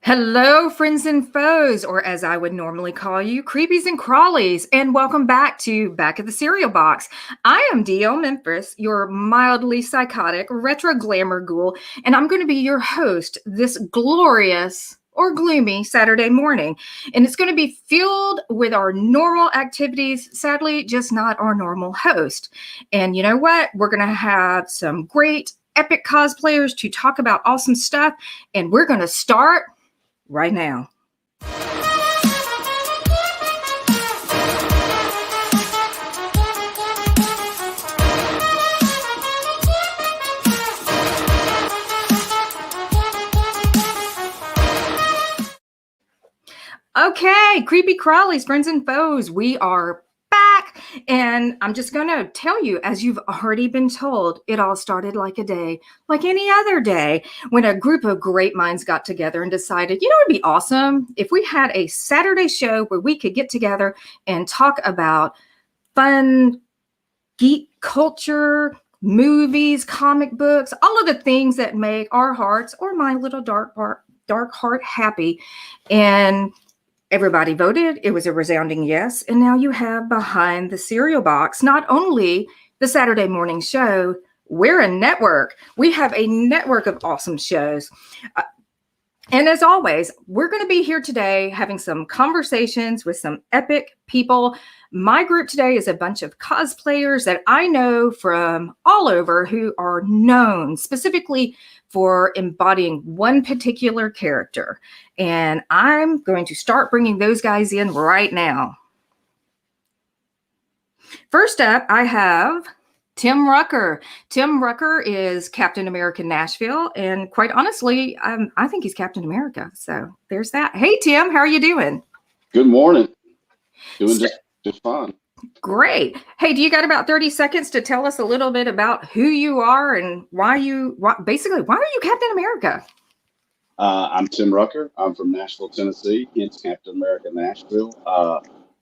Hello, friends and foes, or as I would normally call you, creepies and crawlies, and welcome back to Back of the Cereal Box. I am D.O. Memphis, your mildly psychotic retro glamour ghoul, and I'm going to be your host this glorious or gloomy Saturday morning. And it's going to be filled with our normal activities, sadly, just not our normal host. And you know what? We're going to have some great epic cosplayers to talk about awesome stuff, and we're going to start right now. Okay, creepy crawlies, friends and foes, we are back. And I'm just going to tell you, as you've already been told, it all started like a day, like any other day, when a group of great minds got together and decided, it'd be awesome if we had a Saturday show where we could get together and talk about fun, geek culture, movies, comic books, all of the things that make our hearts or my little dark heart happy. And everybody voted. It was a resounding yes. And now you have Behind the Cereal Box, not only the Saturday morning show, we're a network. We have a network of awesome shows. And as always, we're going to be here today having some conversations with some epic people. My group today is a bunch of cosplayers that I know from all over who are known specifically for embodying one particular character. And I'm going to start bringing those guys in right now. First up, I have Tim Rucker. Tim Rucker is Captain America Nashville. And quite honestly, I think he's Captain America. So there's that. Hey, Tim, how are you doing? Good morning. Doing just fine. Great. Hey, do you got about 30 seconds to tell us a little bit about who you are and why are you Captain America? I'm Tim Rucker. I'm from Nashville, Tennessee, hence Captain America Nashville.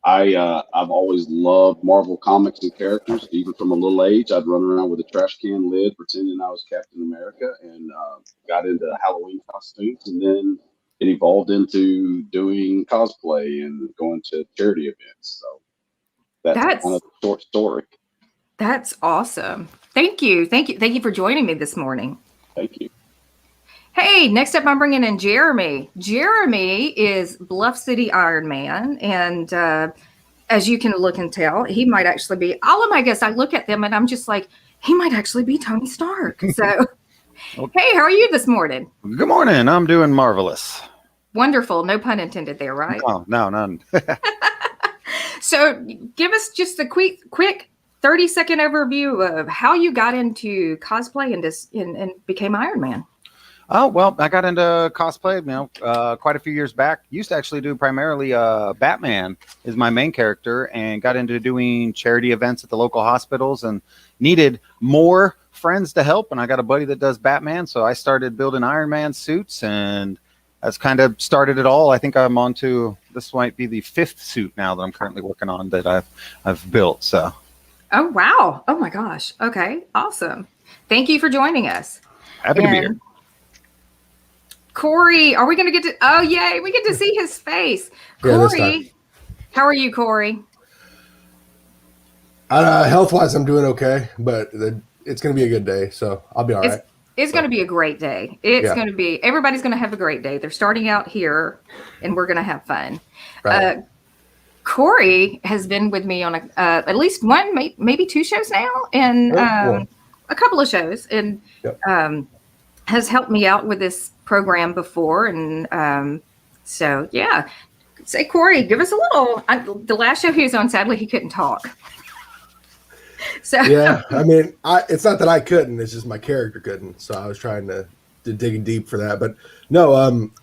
I've always loved Marvel comics and characters. Even from a little age, I'd run around with a trash can lid pretending I was Captain America, and got into Halloween costumes, and then it evolved into doing cosplay and going to charity events. So that's kind of the short story. That's awesome. Thank you for joining me this morning. Thank you. Hey, next up, I'm bringing in Jeremy. Jeremy is Bluff City Iron Man. And as you can look and tell, he might actually be, all of my guests, I look at them and I'm just like, he might actually be Tony Stark. So, Hey, how are you this morning? Good morning. I'm doing marvelous. Wonderful. No pun intended there, right? No, none. So give us just a quick 30-second overview of how you got into cosplay and became Iron Man. Oh, well, I got into cosplay, quite a few years back. Used to actually do primarily Batman is my main character, and got into doing charity events at the local hospitals and needed more friends to help. And I got a buddy that does Batman, so I started building Iron Man suits, and that's kind of started it all. I think I'm on to, this might be the 5th suit now that I'm currently working on that I've built. So. Oh, wow. Oh my gosh. Okay. Awesome. Thank you for joining us. Happy to be here. Corey, are we going to get to, oh yay, we get to see his face. Corey, how are you, Corey? Health-wise, I'm doing okay, but it's going to be a good day, so I'll be all right. It's going to be a great day. Going to be, everybody's going to have a great day. They're starting out here, and we're going to have fun. Right. Corey has been with me on at least one, maybe 2 shows now, and a couple of shows, and has helped me out with this program before. And so, yeah. Say, Corey, give us a little. The last show he was on, sadly, he couldn't talk. So yeah, I mean, it's not that I couldn't, it's just my character couldn't. So I was trying to dig deep for that. But no,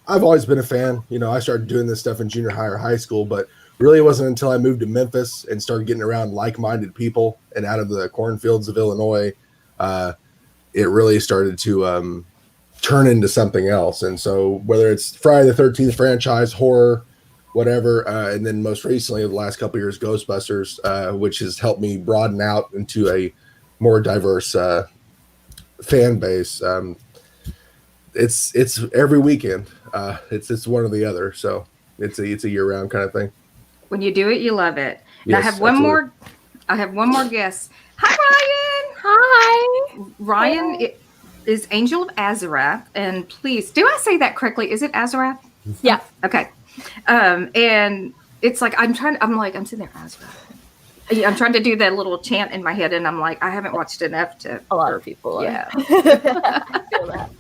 I've always been a fan. I started doing this stuff in junior high or high school, but really it wasn't until I moved to Memphis and started getting around like-minded people and out of the cornfields of Illinois, it really started to turn into something else. And so whether it's Friday the 13th franchise, horror, whatever, and then most recently, the last couple of years, Ghostbusters, which has helped me broaden out into a more diverse fan base. it's every weekend. It's one or the other. So it's a year round kind of thing. When you do it, you love it. And Yes, I have one absolutely. more. I have one more guest. Hi, Ryan. Hi. Ryan is Angel of Azarath, and please, do I say that correctly? Is it Azarath? Yeah. Okay. And it's like I'm sitting there, Azarath. I'm trying to do that little chant in my head, and I'm like, I haven't watched enough to. A lot of people. Yeah. I feel that.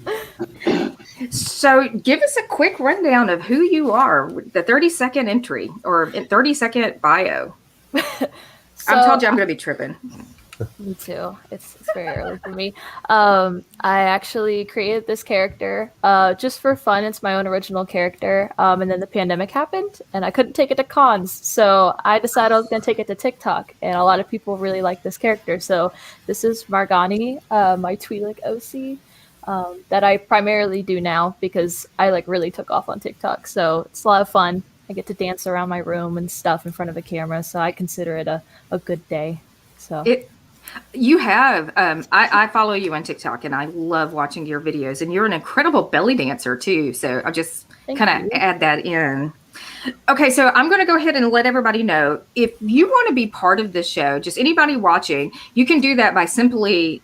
So give us a quick rundown of who you are, the 30-second entry or 30-second bio. I told you I'm going to be tripping. Me too. It's very early for me. I actually created this character just for fun. It's my own original character. And then the pandemic happened and I couldn't take it to cons. So I decided I was going to take it to TikTok. And a lot of people really like this character. So this is Margani, my Twi'lek OC, that I primarily do now because I really took off on TikTok. So it's a lot of fun. I get to dance around my room and stuff in front of a camera. So I consider it a good day. So you have, I follow you on TikTok and I love watching your videos, and you're an incredible belly dancer too. So I'll just kind of add that in. Okay. So I'm going to go ahead and let everybody know, if you want to be part of this show, just anybody watching, you can do that by simply,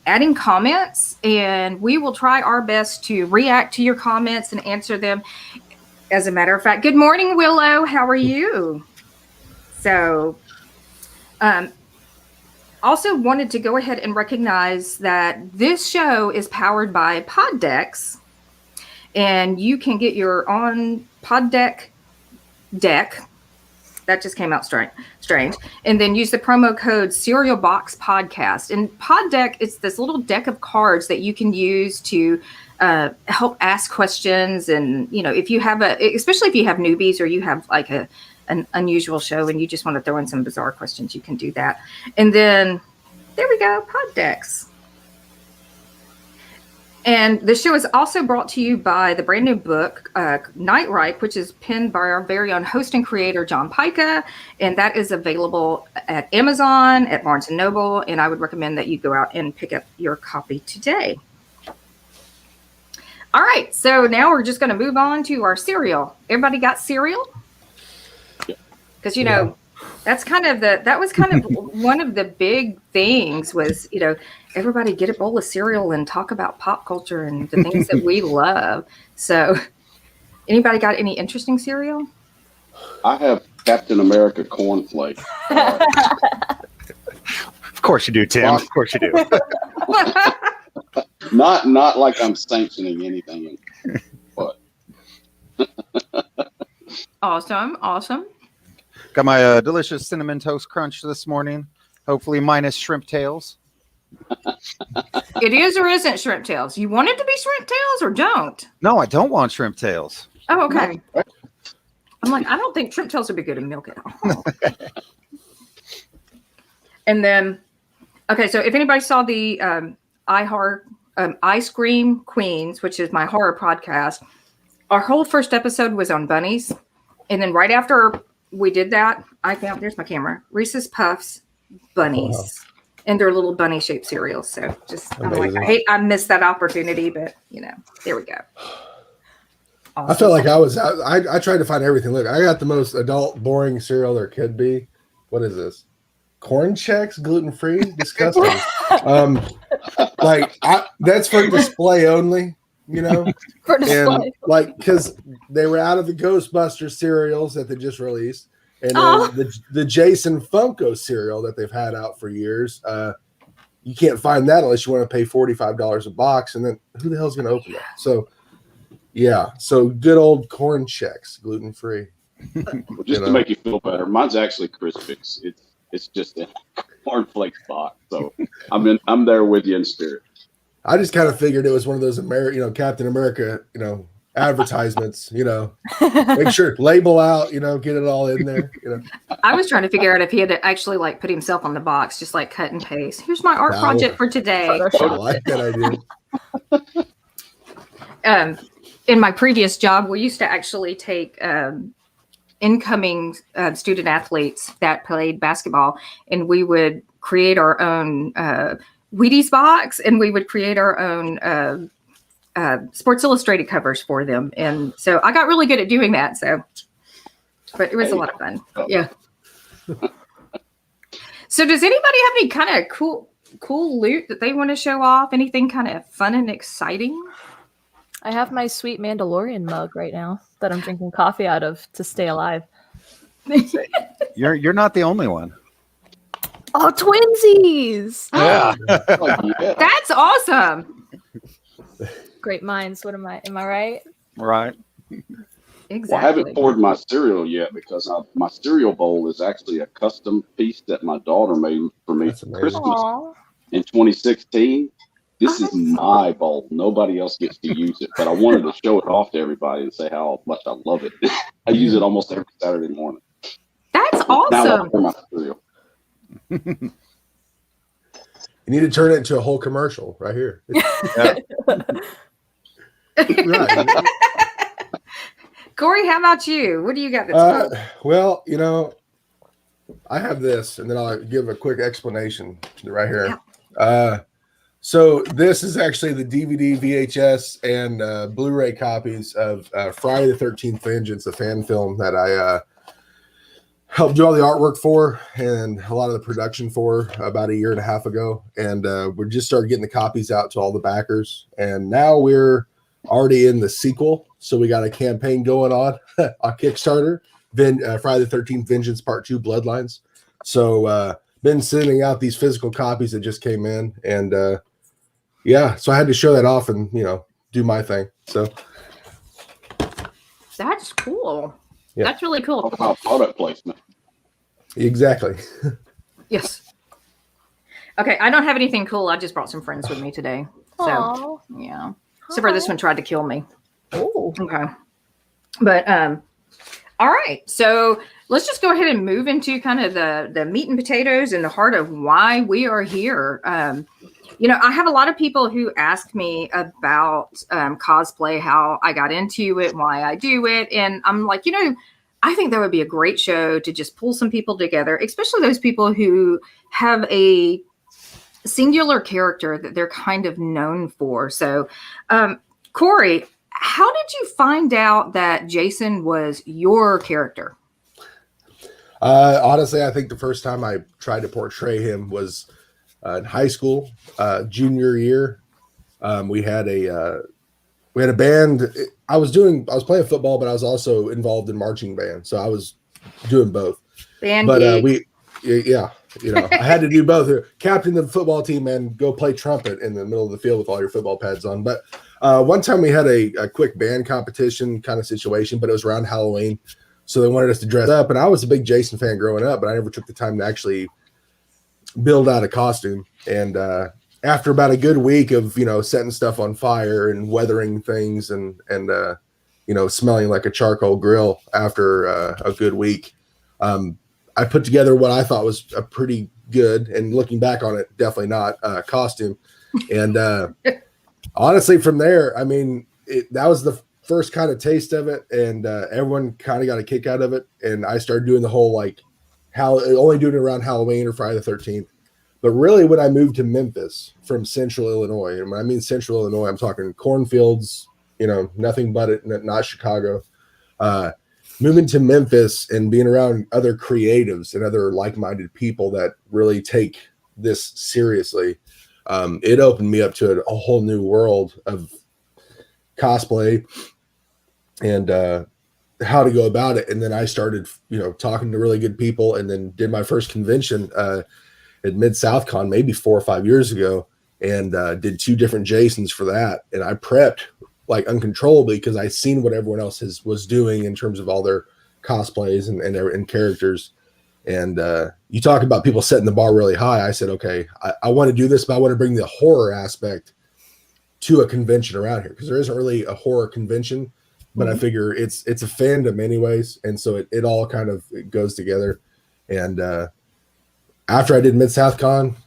adding comments, and we will try our best to react to your comments and answer them. As a matter of fact, good morning, Willow. How are you? So, also wanted to go ahead and recognize that this show is powered by Pod Decks, and you can get your own Pod Deck. That just came out strange. And then use the promo code Cereal Box Podcast. And Pod Deck, it's this little deck of cards that you can use to help ask questions. And, if you have especially if you have newbies or you have like an unusual show and you just want to throw in some bizarre questions, you can do that. And then there we go, Pod Decks. And the show is also brought to you by the brand new book, Night Ripe, which is penned by our very own host and creator, John Pica. And that is available at Amazon, at Barnes & Noble. And I would recommend that you go out and pick up your copy today. All right. So now we're just going to move on to our cereal. Everybody got cereal? Because, that was kind of one of the big things was, everybody get a bowl of cereal and talk about pop culture and the things that we love. So anybody got any interesting cereal? I have Captain America cornflake. Of course you do, Tim. Of course you do. Not like I'm sanctioning anything, but Awesome. Got my delicious cinnamon toast crunch this morning. Hopefully minus shrimp tails. It is or isn't shrimp tails? You want it to be shrimp tails or don't? No, I don't want shrimp tails. Oh, okay. I'm like, I don't think shrimp tails would be good in milk at all. And then, okay, so if anybody saw the Ice Cream Queens, which is my horror podcast, our whole first episode was on bunnies. And then right after we did that, there's my camera, Reese's Puffs bunnies. Wow. And they're little bunny shaped cereals. So I'm like, I missed that opportunity, but there we go. Awesome. I felt like I tried to find everything. Look, I got the most adult, boring cereal there could be. What is this? Corn Chex, gluten-free? Disgusting. That's for display only, For display. And because they were out of the Ghostbusters cereals that they just released. And then the Jason Funko cereal that they've had out for years. You can't find that unless you want to pay $45 a box. And then who the hell's going to open that? So, yeah. So good old Corn Chex, gluten-free. Well, just to make you feel better, mine's actually Crispix. It's just a cornflakes box. So I'm there with you in spirit. I just kind of figured it was one of those Captain America, advertisements, make sure label out, get it all in there. I was trying to figure out if he had to actually put himself on the box, just cut and paste. Here's my art project for today. I like that idea. In my previous job, we used to actually take incoming student athletes that played basketball, and we would create our own Wheaties box, and we would create our own Sports Illustrated covers for them, and so I got really good at doing that. So, but it was a lot of fun. Yeah. So, does anybody have any kind of cool loot that they want to show off? Anything kind of fun and exciting? I have my sweet Mandalorian mug right now that I'm drinking coffee out of to stay alive. You're not the only one. Oh, twinsies! Yeah. Yeah. That's awesome. Great minds. What am I? Am I right? Right. Exactly. Well, I haven't poured my cereal yet because my cereal bowl is actually a custom piece that my daughter made for me That's for amazing. Christmas Aw. in 2016. This is my bowl. Nobody else gets to use it, but I wanted to show it off to everybody and say how much I love it. I use it almost every Saturday morning. That's Now I awesome. pour my cereal. You need to turn it into a whole commercial right here. Yeah. Right. Corey, how about you? What do you got that's cool? Well, I have this, and then I'll give a quick explanation right here. So this is actually the DVD, VHS, and Blu-ray copies of Friday the 13th Vengeance, a fan film that I helped do all the artwork for and a lot of the production for about a year and a half ago. And we just started getting the copies out to all the backers. And now we're already in the sequel. So we got a campaign going on Kickstarter, Friday the 13th Vengeance Part 2 Bloodlines. So been sending out these physical copies that just came in. And so I had to show that off and, do my thing. So That's cool. Yeah. That's really cool. Talk about product placement. exactly. Yes. Okay, I don't have anything cool. I just brought some friends with me today. So, Aw. yeah. Except for this one tried to kill me. Oh. Okay. But all right. So let's just go ahead and move into kind of the meat and potatoes and the heart of why we are here. I have a lot of people who ask me about cosplay, how I got into it, why I do it. And I'm like, I think that would be a great show to just pull some people together, especially those people who have a singular character that they're kind of known for. So, Corey, how did you find out that Jason was your character? Honestly, I think the first time I tried to portray him was in high school, junior year. We had a band. I was playing football, but I was also involved in marching band, so I was doing both. Band But geek. I had to do both. Captain the football team and go play trumpet in the middle of the field with all your football pads on. But one time we had a quick band competition kind of situation, but it was around Halloween, so they wanted us to dress up. And I was a big Jason fan growing up, but I never took the time to actually build out a costume. And after about a good week of setting stuff on fire and weathering things and smelling like a charcoal grill after a good week, I put together what I thought was a pretty good, and looking back on it, definitely not costume. And honestly, from there, I mean, that was the first kind of taste of it, and everyone kind of got a kick out of it. And I started doing the whole only doing it around Halloween or Friday the 13th. But really, when I moved to Memphis from Central Illinois, and when I mean Central Illinois, I'm talking cornfields, nothing but it, not Chicago. Moving to Memphis and being around other creatives and other like-minded people that really take this seriously, it opened me up to a whole new world of cosplay and how to go about it. And then I started, talking to really good people, and then did my first convention at Mid-South Con maybe 4 or 5 years ago, and did 2 different Jasons for that. And I prepped like uncontrollably because I seen what everyone else was doing in terms of all their cosplays and characters. And you talk about people setting the bar really high. I said, okay, I want to do this, but I want to bring the horror aspect to a convention around here, because there isn't really a horror convention, but I figure it's a fandom anyways. And so it all kind of goes together. And after I did Mid-South Con,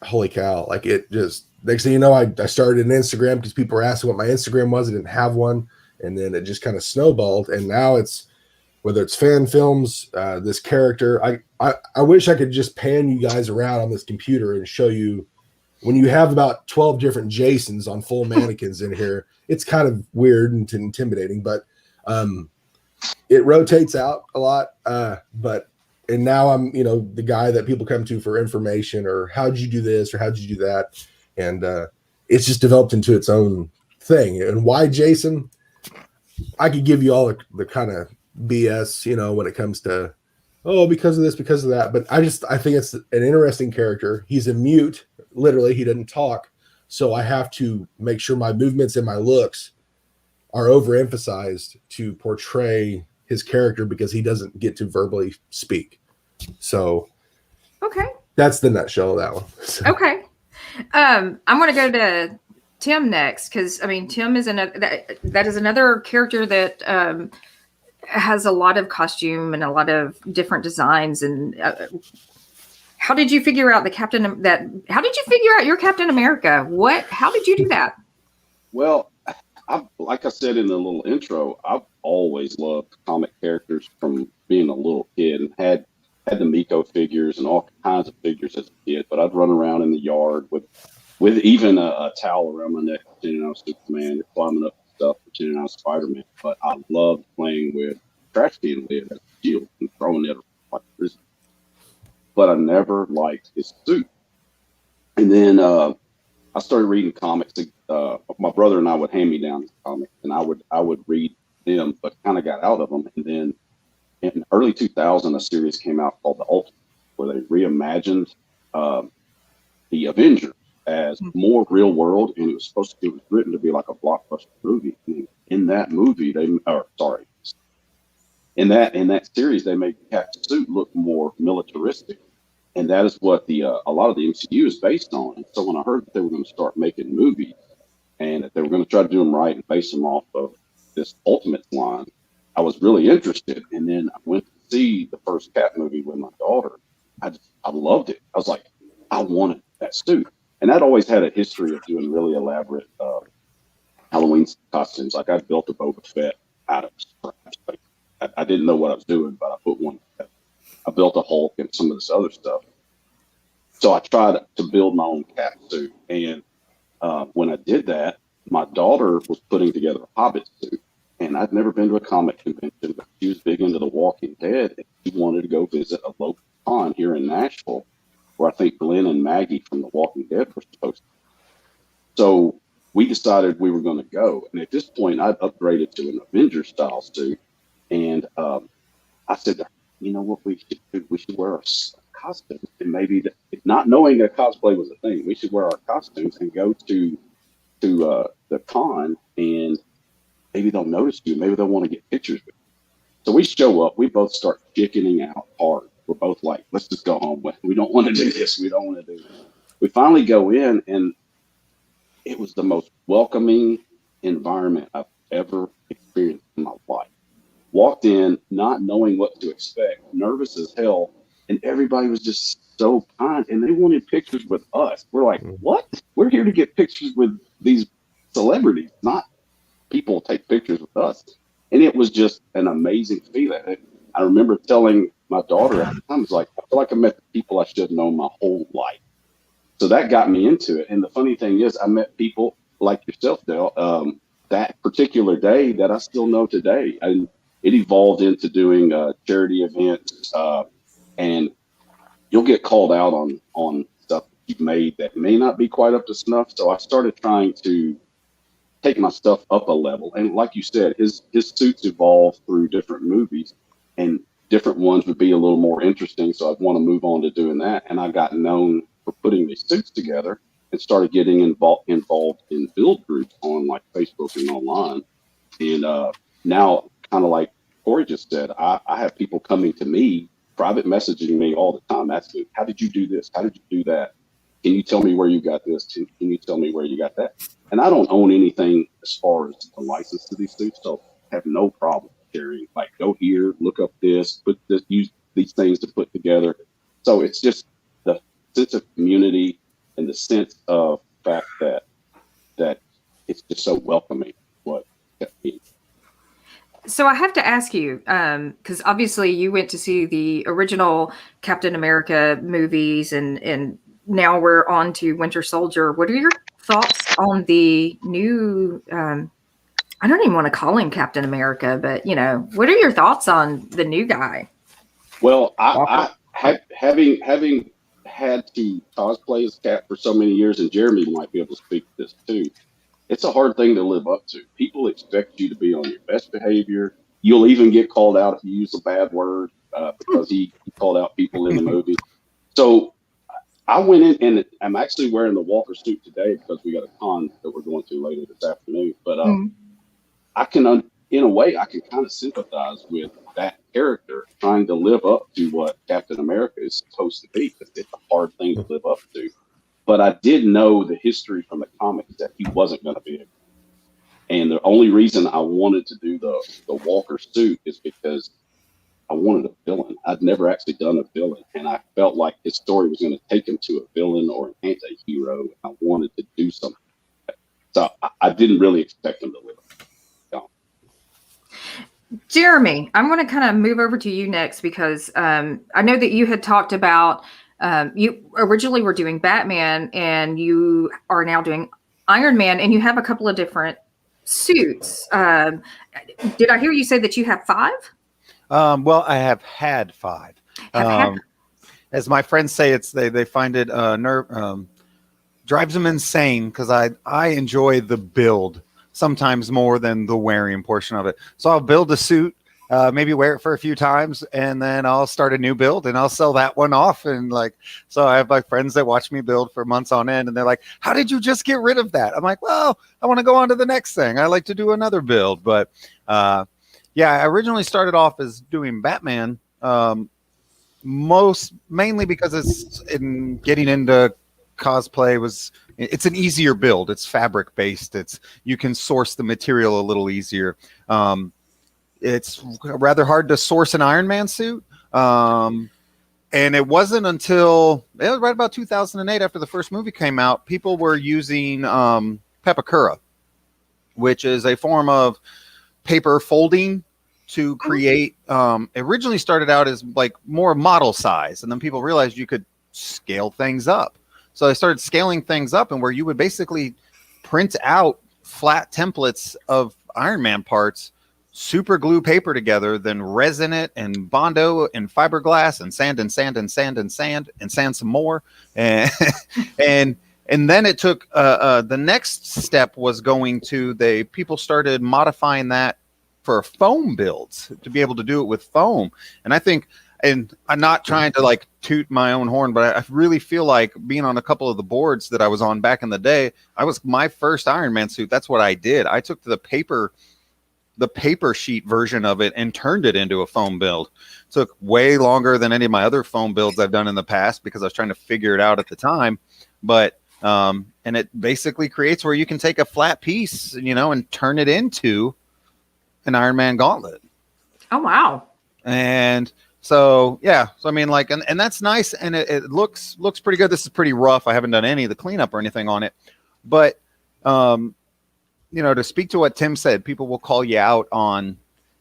holy cow, like it just, next thing you know, I started an Instagram because people were asking what my Instagram was. I didn't have one. And then it just kind of snowballed. And now it's, whether it's fan films, this character, I wish I could just pan you guys around on this computer and show you when you have about 12 different Jasons on full mannequins in here, it's kind of weird and intimidating, but it rotates out a lot. And now I'm, the guy that people come to for information, or how'd you do this, or how'd you do that? And it's just developed into its own thing. And why Jason? I could give you all the kind of BS, when it comes to, because of this, because of that. But I think it's an interesting character. He's a mute. Literally, he doesn't talk. So I have to make sure my movements and my looks are overemphasized to portray his character, because he doesn't get to verbally speak. So Okay. that's the nutshell of that one. So. Okay. I'm going to go to Tim next, because Tim is that is another character that has a lot of costume and a lot of different designs. And how did you figure out how did you figure out your Captain America? How did you do that? Well, like I said in the little intro, I've always loved comic characters from being a little kid, and had the Miko figures and all kinds of figures as a kid. But I'd run around in the yard with even a towel around my neck, pretending I was Superman, or climbing up stuff, pretending I was Spider-Man. But I loved playing with trash can lid as a shield and throwing it like a prison. But I never liked his suit. And then I started reading comics. My brother and I would hand me down these comics, and I would read them, but kind of got out of them. And then in early 2000, a series came out called The Ultimate, where they reimagined the Avengers as more real world, and it was written to be like a blockbuster movie. And in that movie, in that series, they made Cap's suit look more militaristic. And that is what a lot of the MCU is based on. And so when I heard that they were going to start making movies, and that they were going to try to do them right and base them off of this Ultimates line, I was really interested. And then I went to see the first Cap movie with my daughter. I loved it. I was like, I wanted that suit. And I'd always had a history of doing really elaborate Halloween costumes. Like I built a Boba Fett out of scratch. Like, I didn't know what I was doing, but I put one. I built a Hulk and some of this other stuff. So I tried to build my own Cap suit. And when I did that, my daughter was putting together a Hobbit suit. And I'd never been to a comic convention, but she was big into The Walking Dead. And she wanted to go visit a local con here in Nashville, where I think Glenn and Maggie from The Walking Dead were supposed to. So we decided we were going to go. And at this point, I'd upgraded to an Avenger style suit. And I said, you know what we should do? We should wear our costumes, and maybe not knowing that cosplay was a thing, we should wear our costumes and go to the con, and maybe they'll notice you. Maybe they'll want to get pictures with you. So we show up. We both start chickening out hard. We're both like, let's just go home. We don't want to do this. We don't want to do this. We finally go in, and it was the most welcoming environment I've ever experienced in my life. Walked in not knowing what to expect, nervous as hell, and everybody was just so kind, and they wanted pictures with us. We're like, what? We're here to get pictures with these celebrities, not people take pictures with us. And it was just an amazing feeling. I remember telling my daughter at the time, I was like, I feel like I met the people I should have known my whole life. So that got me into it. And the funny thing is, I met people like yourself, Dale, that particular day that I still know today. And it evolved into doing charity events, and you'll get called out on stuff you've made that may not be quite up to snuff. So I started trying to take my stuff up a level. And like you said, his suits evolved through different movies, and different ones would be a little more interesting. So I'd want to move on to doing that. And I got known for putting these suits together, and started getting involved in build groups on like Facebook and online. And now, kind of like Corey just said, I have people coming to me, private messaging me all the time, asking, how did you do this? How did you do that? Can you tell me where you got this? Can you tell me where you got that? And I don't own anything as far as the license to these suits, so I have no problem sharing. Like, go here, look up this, use these things to put together. So it's just the sense of community and the sense of fact that it's just so welcoming. What that means. So I have to ask you, because obviously you went to see the original Captain America movies and now we're on to Winter Soldier. What are your thoughts on the new? I don't even want to call him Captain America, but what are your thoughts on the new guy? Well, Walker? having had to cosplay as Cap for so many years, and Jeremy might be able to speak to this too. It's a hard thing to live up to. People expect you to be on your best behavior. You'll even get called out if you use a bad word because he called out people in the movie. So I went in, and I'm actually wearing the Walker suit today because we got a con that we're going to later this afternoon. But I can, in a way, I can kind of sympathize with that character trying to live up to what Captain America is supposed to be, because it's a hard thing to live up to. But I did know the history from the comics that he wasn't going to be. And the only reason I wanted to do the Walker suit is because I wanted a villain. I'd never actually done a villain, and I felt like his story was going to take him to a villain or an anti-hero. And I wanted to do something. So I didn't really expect him to live. Jeremy, I'm going to kind of move over to you next because I know that you had talked about you originally were doing Batman and you are now doing Iron Man, and you have a couple of different suits. Did I hear you say that you have 5? Well, I have had 5. As my friends say, they find it drives them insane because I enjoy the build sometimes more than the wearing portion of it. So I'll build a suit, maybe wear it for a few times, and then I'll start a new build and I'll sell that one off. And so I have friends that watch me build for months on end, and they're like, "How did you just get rid of that?" I'm like, "Well, I want to go on to the next thing. I like to do another build." But yeah, I originally started off as doing Batman, mainly because it's in getting into cosplay it's an easier build. It's fabric based. You can source the material a little easier. It's rather hard to source an Iron Man suit. And it wasn't until it was right about 2008 after the first movie came out, people were using Pepakura, which is a form of paper folding to create. Originally started out as more model size, and then people realized you could scale things up. So I started scaling things up, and where you would basically print out flat templates of Iron Man parts, super glue paper together, then resin it and Bondo and fiberglass and sand and sand and sand and sand and sand some more. And and then it took the next step was people started modifying that for foam builds to be able to do it with foam. And I think, and I'm not trying to toot my own horn, but I really feel like being on a couple of the boards that I was on back in the day, my first Iron Man suit. That's what I did. I took the paper sheet version of it and turned it into a foam build. It took way longer than any of my other foam builds I've done in the past because I was trying to figure it out at the time. But, and it basically creates where you can take a flat piece, and turn it into an Iron Man gauntlet. Oh, wow. And so, yeah. So, I mean, and that's nice. And it looks pretty good. This is pretty rough. I haven't done any of the cleanup or anything on it, but, to speak to what Tim said, people will call you out on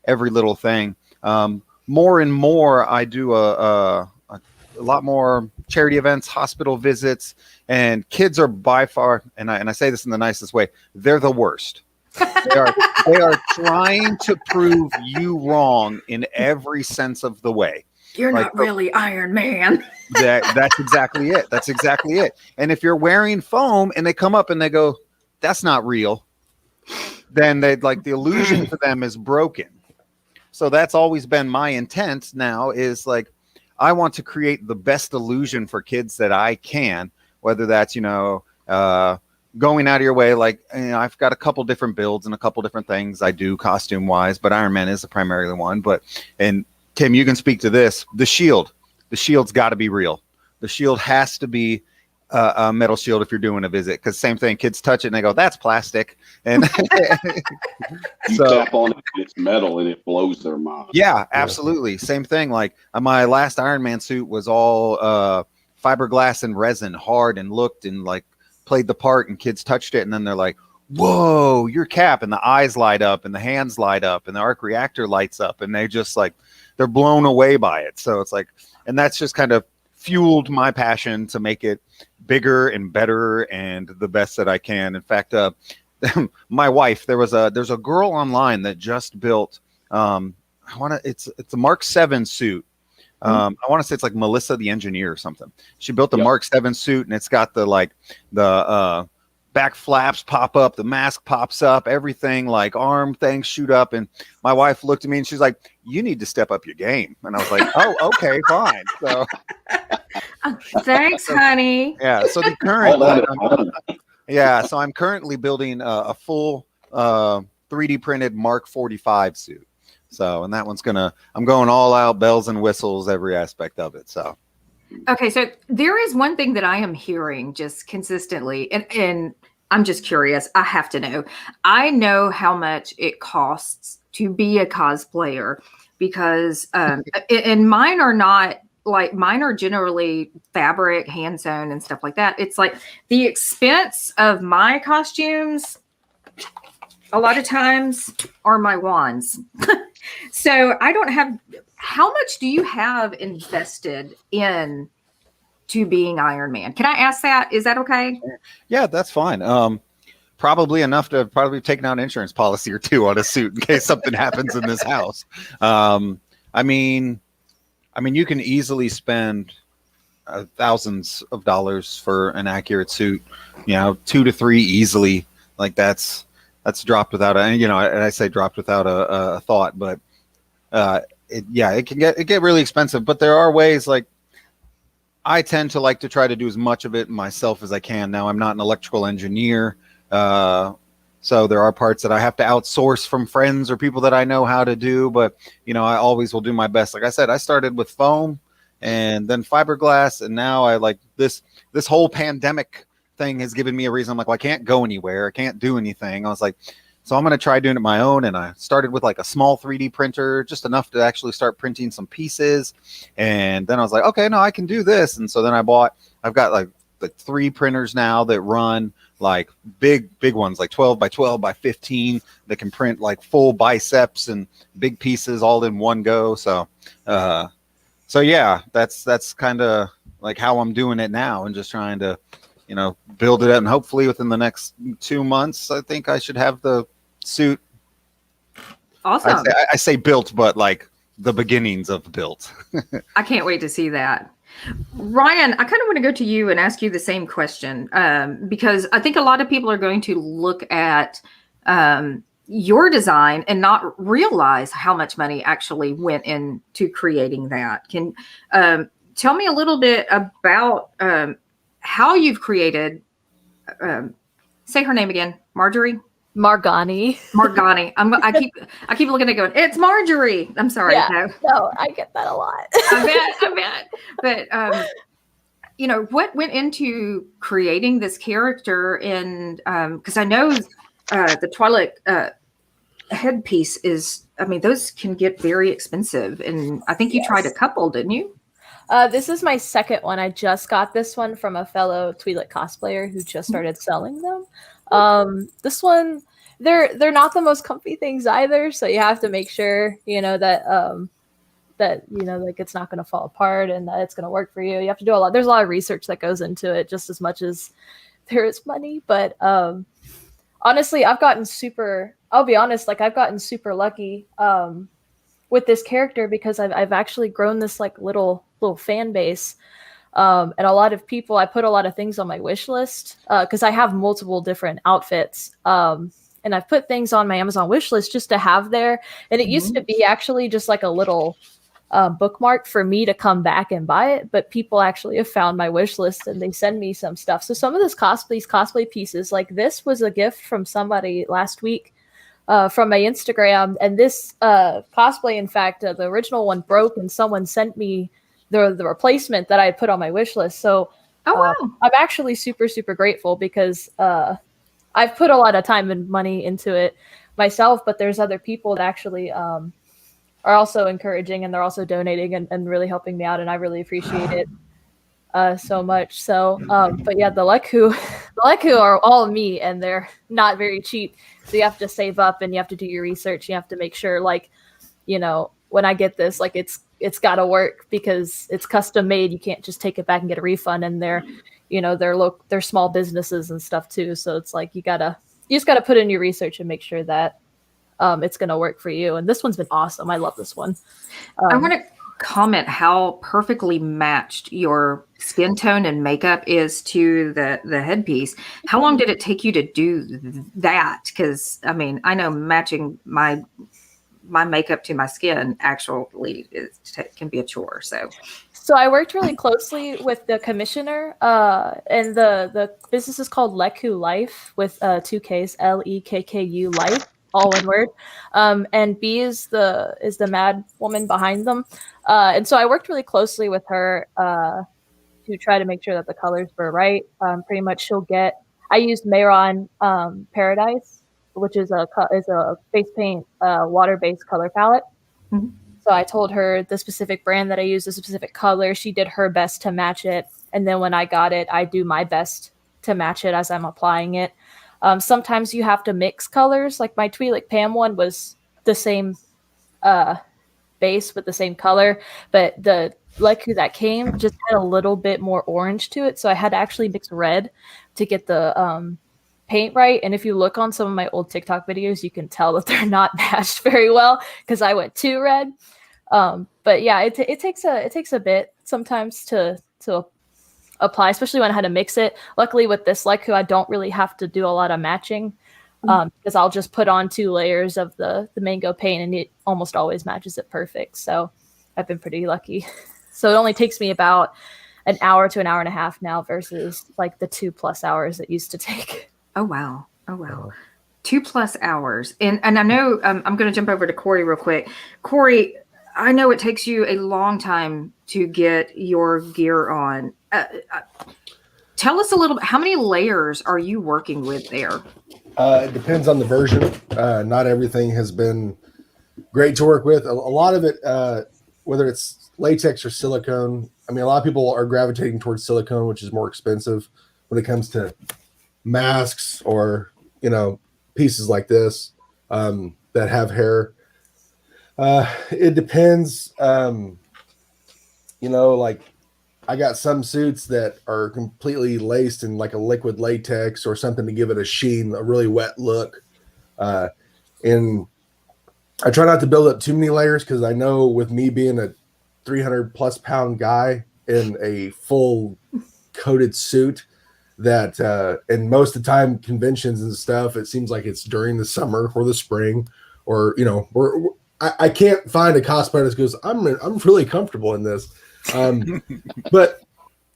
every little thing. More and more, I do a lot more charity events, hospital visits, and kids are by far, and I say this in the nicest way, they're the worst. They are trying to prove you wrong in every sense of the way. You're not really Iron Man. That's exactly it. That's exactly it. And if you're wearing foam and they come up and they go, "That's not real," then the illusion for them is broken. So that's always been my intent now is I want to create the best illusion for kids that I can, whether that's, going out of your way. I've got a couple different builds and a couple different things I do costume wise, but Iron Man is the primary one. And Tim, you can speak to this. The shield's got to be real. The shield has to be a metal shield if you're doing a visit, because same thing, kids touch it and they go, "That's plastic," and you tap on it, it's metal, and it blows their mind. Yeah, absolutely. Same thing. My last Iron Man suit was all fiberglass and resin, hard, and looked and played the part, and kids touched it and then they're like, "Whoa, your Cap," and the eyes light up and the hands light up and the arc reactor lights up, and they just they're blown away by it. So it's and that's just kind of fueled my passion to make it bigger and better and the best that I can. In fact, my wife, there's a girl online that just built it's a Mark 7 suit. I want to say it's like Melissa the Engineer or something. She built the Mark 7 suit, and it's got the back flaps pop up, the mask pops up, everything, like arm things shoot up. And my wife looked at me and she's like, "You need to step up your game." And I was like, "Oh, okay, fine." So Thanks, honey. yeah. So the current so I'm currently building a full 3D printed Mark 45 suit. So, and that one's I'm going all out, bells and whistles, every aspect of it. So, okay. So there is one thing that I am hearing just consistently, and I'm just curious. I have to know. I know how much it costs to be a cosplayer because, and mine are not like, mine are generally fabric, hand sewn and stuff like that. It's like the expense of my costumes a lot of times are my wands. So I don't have, how much do you have invested in to being Iron Man? Can I ask that? Is that okay? Yeah, that's fine. Probably enough to probably taken out an insurance policy or two on a suit in case something happens in this house. I mean, you can easily spend thousands of dollars for an accurate suit, 2 to 3 easily. Like that's dropped without and I say dropped without a thought, but it can get really expensive. But there are ways, like I tend to like to try to do as much of it myself as I can. Now I'm not an electrical engineer, so there are parts that I have to outsource from friends or people that I know how to do. But I always will do my best. Like I said, I started with foam and then fiberglass, and now I like this whole pandemic thing has given me a reason. I'm like, well, I can't go anywhere. I can't do anything. I was like, so I'm going to try doing it my own. And I started with like a small 3D printer, just enough to actually start printing some pieces. And then I was like, okay, no, I can do this. And so then I've got like the 3 printers now that run like big ones, like 12 by 12 by 15 that can print like full biceps and big pieces all in one go. So yeah, that's kind of like how I'm doing it now, and just trying to build it up, and hopefully within the next 2 months, I think I should have the suit. Awesome. I say built, but like the beginnings of built. I can't wait to see that. Ryan, I kind of want to go to you and ask you the same question, because I think a lot of people are going to look at your design and not realize how much money actually went into creating that. Can tell me a little bit about how you've created, say her name again, Marjorie? Margani. I keep looking at it going, it's Marjorie. I'm sorry. Yeah, no, I get that a lot. I bet. But, what went into creating this character? And because I know the Twilight headpiece those can get very expensive. And I think you tried a couple, didn't you? This is my second one. I just got this one from a fellow Pinup Cosplayer who just started selling them. This one, they're not the most comfy things either, so you have to make sure that like it's not going to fall apart and that it's going to work for you. You have to do a lot. There's a lot of research that goes into it, just as much as there is money. But honestly, I've gotten super lucky with this character, because I've actually grown this like little fan base. And a lot of people, I put a lot of things on my wish list because I have multiple different outfits. And I've put things on my Amazon wish list just to have there. And it used to be actually just like a little bookmark for me to come back and buy it. But people actually have found my wish list and they send me some stuff. So some of these cosplay pieces, like this was a gift from somebody last week from my Instagram. And this cosplay, in fact, the original one broke and someone sent me the replacement that I had put on my wish list. So wow. I'm actually super, super grateful, because I've put a lot of time and money into it myself, but there's other people that actually are also encouraging, and they're also donating and really helping me out. And I really appreciate it so much. So, but yeah, the Leku are all me, and they're not very cheap. So you have to save up and you have to do your research. You have to make sure, like, when I get this, like it's got to work, because it's custom made. You can't just take it back and get a refund. And they're, you know, they're small businesses and stuff too. So it's like you just gotta put in your research and make sure that it's gonna work for you. And this one's been awesome. I love this one. I want to comment how perfectly matched your skin tone and makeup is to the headpiece. How long did it take you to do that? Because I mean, I know matching my makeup to my skin actually can be a chore. So I worked really closely with the commissioner, and the business is called Lekku Life with 2 Ks, Lekku Life, all one word. And B is the mad woman behind them. And so I worked really closely with her to try to make sure that the colors were right. Pretty much I used Mayron Paradise, which is a face paint water-based color palette. Mhm. So I told her the specific brand that I use, the specific color. She did her best to match it. And then when I got it, I do my best to match it as I'm applying it. Sometimes you have to mix colors. Like my Twi'lek Pam one was the same base with the same color, but the Lekku that came just had a little bit more orange to it. So I had to actually mix red to get the paint right. And if you look on some of my old TikTok videos, you can tell that they're not matched very well because I went too red. But yeah, it takes a bit sometimes to apply, especially when I had to mix it. Luckily with this Lekku, I don't really have to do a lot of matching because I'll just put on 2 layers of the mango paint and it almost always matches it perfect. So I've been pretty lucky. So it only takes me about an hour to an hour and a half now versus like the 2+ hours it used to take. Oh, wow. 2+ hours. And I know I'm going to jump over to Corey real quick. Corey, I know it takes you a long time to get your gear on. Tell us a little bit, how many layers are you working with there? It depends on the version. Not everything has been great to work with. A lot of it, whether it's latex or silicone, I mean, a lot of people are gravitating towards silicone, which is more expensive when it comes to masks or, you know, pieces like this that have hair. It depends. You know, like I got some suits that are completely laced in like a liquid latex or something to give it a sheen, a really wet look. And I try not to build up too many layers because I know with me being a 300+ pound guy in a full coated suit that, and most of the time conventions and stuff, it seems like it's during the summer or the spring or, you know, I can't find a cosplayer that goes, I'm really comfortable in this. But,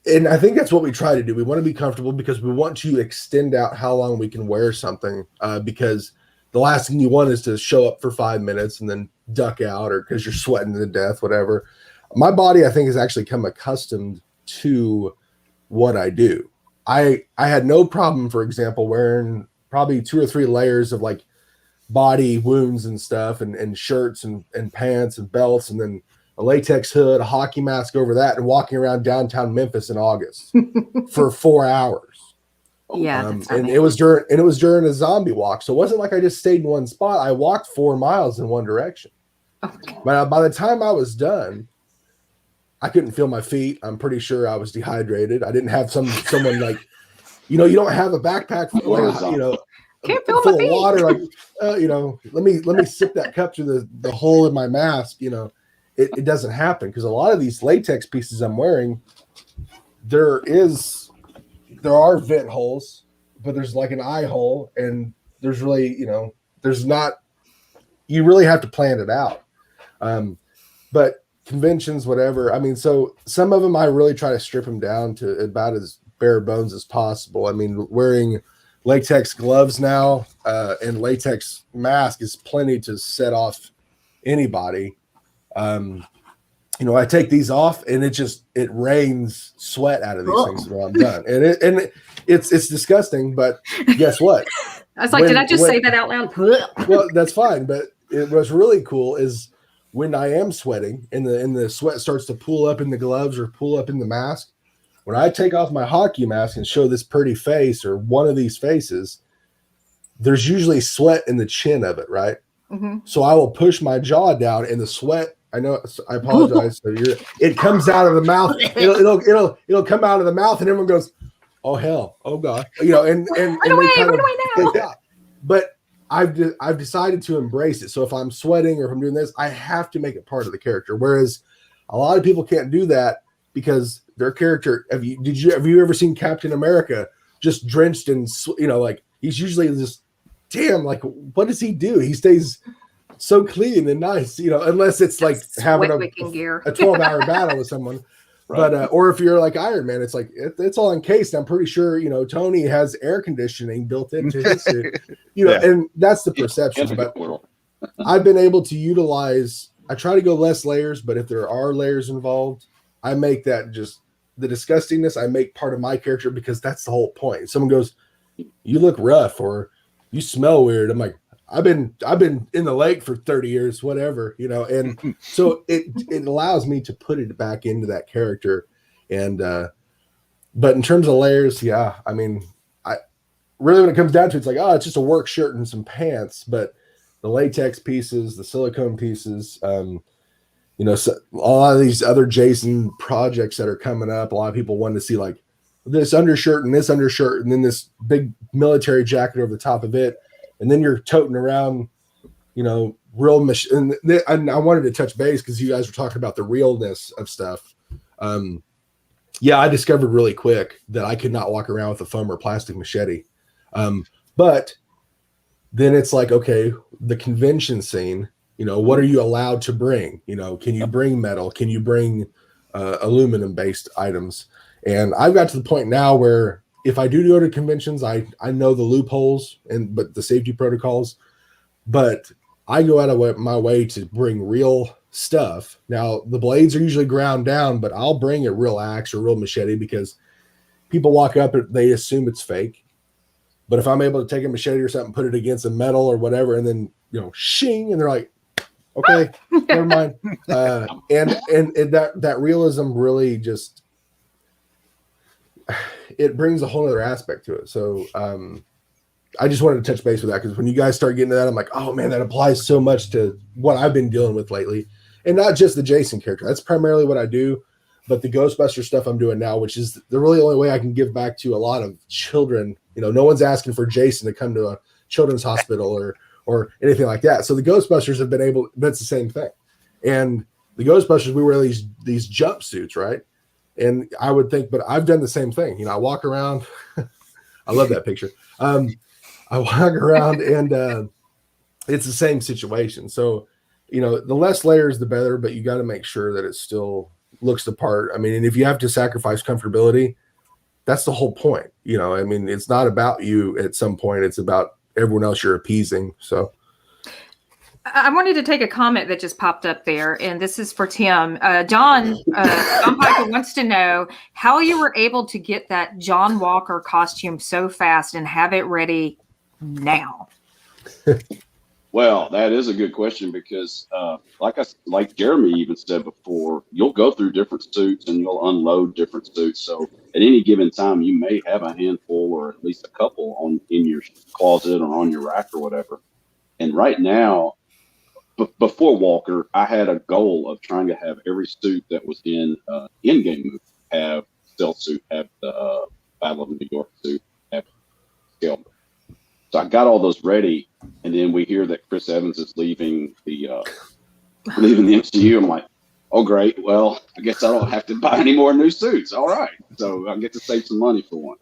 and I think that's what we try to do. We want to be comfortable because we want to extend out how long we can wear something, because the last thing you want is to show up for 5 minutes and then duck out or because you're sweating to death, whatever. My body, I think, has actually come accustomed to what I do. I had no problem, for example, wearing probably 2 or 3 layers of like body wounds and stuff and shirts and pants and belts and then a latex hood, a hockey mask over that, and walking around downtown Memphis in August for 4 hours. Yeah, and it was during a zombie walk, so it wasn't like I just stayed in one spot. I walked 4 miles in one direction. Okay. But by the time I was done, I couldn't feel my feet. I'm pretty sure I was dehydrated. I didn't have someone like, you know, you don't have a backpack full, you know, Can't feel full my of feet. water. Like, you know, let me sip that cup through the hole in my mask. You know, it doesn't happen because a lot of these latex pieces I'm wearing, there are vent holes, but there's like an eye hole, and there's really, you know, there's not. You really have to plan it out. But conventions, whatever. I mean, so some of them I really try to strip them down to about as bare bones as possible. I mean, wearing latex gloves now and latex mask is plenty to set off anybody. You know, I take these off and it rains sweat out of these things when I'm done. And it's disgusting, but guess what? I was like, did I just say that out loud? Well, that's fine. But what's really cool is when I am sweating and the sweat starts to pool up in the gloves or pool up in the mask, when I take off my hockey mask and show this pretty face or one of these faces, there's usually sweat in the chin of it, right? Mm-hmm. So I will push my jaw down and the sweat, I know, I apologize. So it comes out of the mouth. It'll come out of the mouth and everyone goes, oh hell, oh god, you know, and Run they away, kind run of away take now. out. But I've decided to embrace it. So if I'm sweating or if I'm doing this, I have to make it part of the character. Whereas a lot of people can't do that because their character. Have you ever seen Captain America just drenched in, you know, like he's usually just, damn, like what does he do? He stays so clean and nice, you know, unless it's like having Sweat wicking gear. a 12-hour battle with someone. Right. But or if you're like Iron Man, it's like it's all encased. I'm pretty sure, you know, Tony has air conditioning built into his suit, you know, Yeah. and that's the perception. But World. I've been able to utilize. I try to go less layers, but if there are layers involved, I make that just the disgustingness. I make part of my character because that's the whole point. Someone goes, "You look rough," or "You smell weird." I'm like, I've been in the lake for 30 years, whatever, you know, and so it allows me to put it back into that character. And but in terms of layers, yeah, I mean, I really, when it comes down to it, it's like, oh, it's just a work shirt and some pants. But the latex pieces, the silicone pieces, you know, so a lot of these other Jason projects that are coming up, a lot of people want to see like this undershirt and then this big military jacket over the top of it. And then you're toting around, you know, real machine. And I wanted to touch base because you guys were talking about the realness of stuff. Yeah, I discovered really quick that I could not walk around with a foam or plastic machete. But then it's like, okay, the convention scene, you know, what are you allowed to bring? You know, can you bring metal? Can you bring aluminum based items? And I've got to the point now where if I do go to conventions, I know the loopholes but the safety protocols, but I go out of my way to bring real stuff. Now the blades are usually ground down, but I'll bring a real axe or real machete because people walk up and they assume it's fake. But if I'm able to take a machete or something, put it against a metal or whatever, and then, you know, shing, and they're like, okay, never mind. And that realism really just, it brings a whole other aspect to it. So I just wanted to touch base with that because when you guys start getting to that, I'm like, oh man, that applies so much to what I've been dealing with lately. And not just the Jason character. That's primarily what I do. But the Ghostbuster stuff I'm doing now, which is the really only way I can give back to a lot of children. You know, no one's asking for Jason to come to a children's hospital or anything like that. So the Ghostbusters have been able, that's the same thing. And the Ghostbusters, we wear these jumpsuits, right? And I would think, but I've done the same thing. You know, I walk around. I love that picture. I walk around and it's the same situation. So, you know, the less layers, the better, but you got to make sure that it still looks the part. I mean, and if you have to sacrifice comfortability, that's the whole point. You know, I mean, it's not about you at some point. It's about everyone else you're appeasing. So I wanted to take a comment that just popped up there, and this is for Tim. John Piper wants to know how you were able to get that John Walker costume so fast and have it ready now. Well, that is a good question because, like Jeremy even said before, you'll go through different suits and you'll unload different suits. So at any given time, you may have a handful or at least a couple in your closet or on your rack or whatever. And right now, before Walker, I had a goal of trying to have every suit that was in in-game movie have stealth suit, have the Battle of New York suit, have scale. So I got all those ready, and then we hear that Chris Evans is leaving the MCU. I'm like, oh great, well I guess I don't have to buy any more new suits. All right, so I get to save some money for one.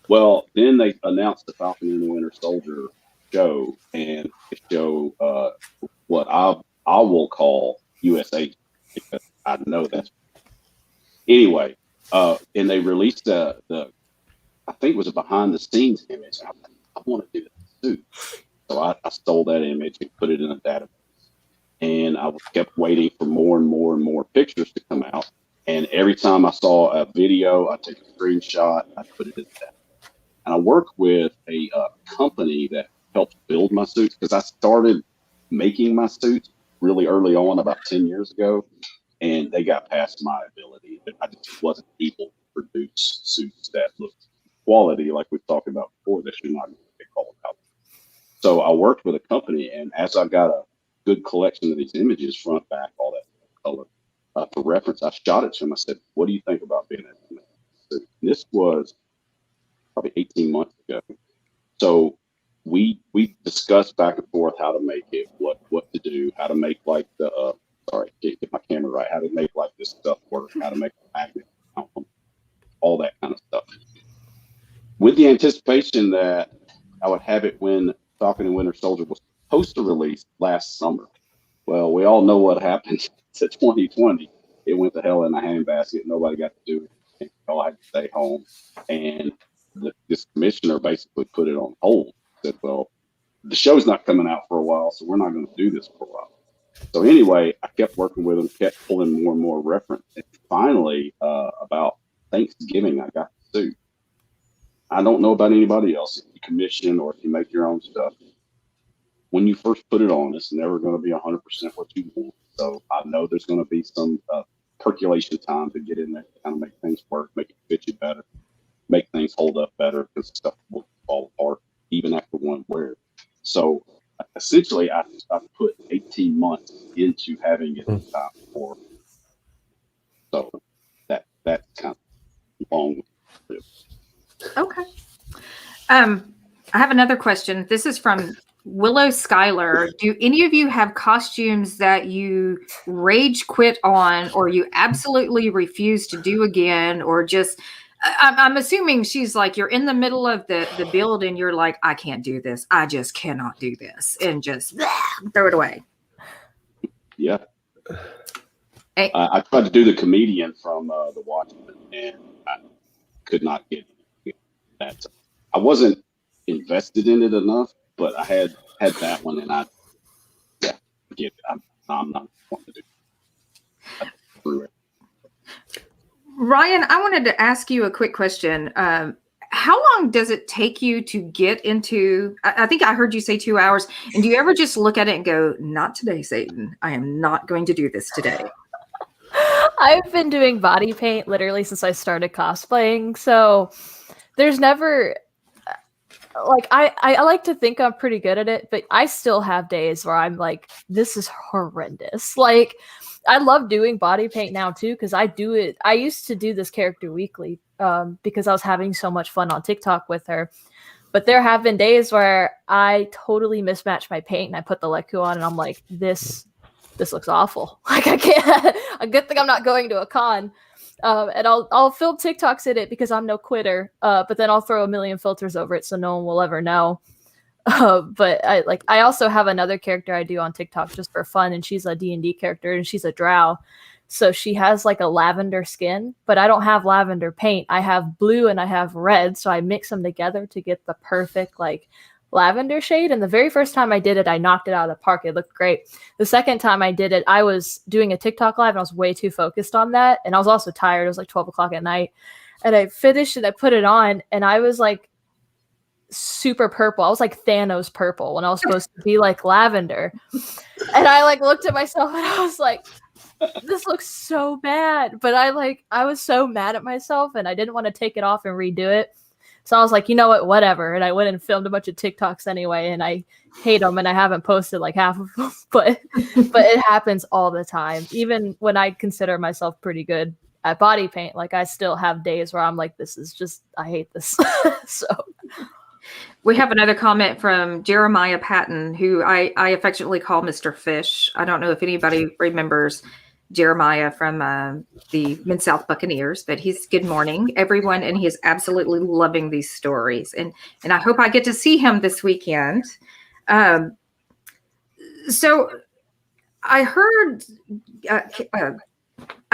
Well, then they announced the Falcon and the Winter Soldier show, and the show what I will call USA because I know that's anyway. And they released the I think it was a behind the scenes image. I want to do that suit, so I stole that image and put it in a database. And I kept waiting for more and more and more pictures to come out. And every time I saw a video, I take a screenshot, I put it in that. And I work with a company that helps build my suits because I started making my suits really early on, about 10 years ago, and they got past my ability. I just wasn't able to produce suits that looked quality like we've talked about before that you're not going to get called out. So I worked with a company, and as I got a good collection of these images, front, back, all that color, for reference, I shot it to him. I said, what do you think about being in a suit? And this was probably 18 months ago. So we discussed back and forth how to make it, what to do, how to make like the sorry, get my camera right, how to make like this stuff work, how to make a magnet, all that kind of stuff. With the anticipation that I would have it when Falcon and Winter Soldier was supposed to release last summer. Well, we all know what happened to 2020. It went to hell in a handbasket. Nobody got to do it. I had to stay home. And this commissioner basically put it on hold. Said, well, the show's not coming out for a while, so we're not going to do this for a while. So anyway, I kept working with him, kept pulling more and more reference. And finally, about Thanksgiving, I got the suit. I don't know about anybody else. If you commission or if you make your own stuff, when you first put it on, it's never going to be 100% what you want. So I know there's going to be some percolation time to get in there, to kind of make things work, make it fit you better, make things hold up better, because stuff will fall apart even after one wear. So essentially, I put 18 months into having it in time for. So that's kind of long. Okay. I have another question. This is from Willow Schuyler. Do any of you have costumes that you rage quit on, or you absolutely refuse to do again, or just? I'm assuming she's like, you're in the middle of the build and you're like, I can't do this. I just cannot do this, and just throw it away. Yeah. Hey. I tried to do the comedian from The Watchmen, and I could not get that. I wasn't invested in it enough, but I had that one, and get it. I'm not wanting to do it. Ryan, I wanted to ask you a quick question. How long does it take you to get into, I think I heard you say 2 hours, and do you ever just look at it and go, not today, Satan. I am not going to do this today. I've been doing body paint literally since I started cosplaying, so there's never, like, I like to think I'm pretty good at it, but I still have days where I'm like, this is horrendous. Like, I love doing body paint now too, because I do it. I used to do this character weekly because I was having so much fun on TikTok with her. But there have been days where I totally mismatch my paint and I put the Leku on and I'm like, this looks awful. Like, I can't. A good thing I'm not going to a con. And I'll film TikToks in it because I'm no quitter. But then I'll throw a million filters over it so no one will ever know. But I also have another character I do on TikTok just for fun, and she's a D&D character, and she's a drow. So she has like a lavender skin, but I don't have lavender paint. I have blue and I have red, so I mix them together to get the perfect like lavender shade. And the very first time I did it, I knocked it out of the park. It looked great. The second time I did it, I was doing a TikTok live and I was way too focused on that. And I was also tired. It was like 12 o'clock at night. And I finished and I put it on and I was like super purple. I was like Thanos purple when I was supposed to be like lavender. And I like looked at myself and I was like, this looks so bad. But I was so mad at myself and I didn't want to take it off and redo it. So I was like, you know what, whatever. And I went and filmed a bunch of TikToks anyway, and I hate them and I haven't posted like half of them, but it happens all the time. Even when I consider myself pretty good at body paint, like I still have days where I'm like, this is just, I hate this. So we have another comment from Jeremiah Patton, who I affectionately call Mr. Fish. I don't know if anybody remembers Jeremiah from the Mid-South Buccaneers, but he's good morning, everyone, and he is absolutely loving these stories. And I hope I get to see him this weekend. So I heard, I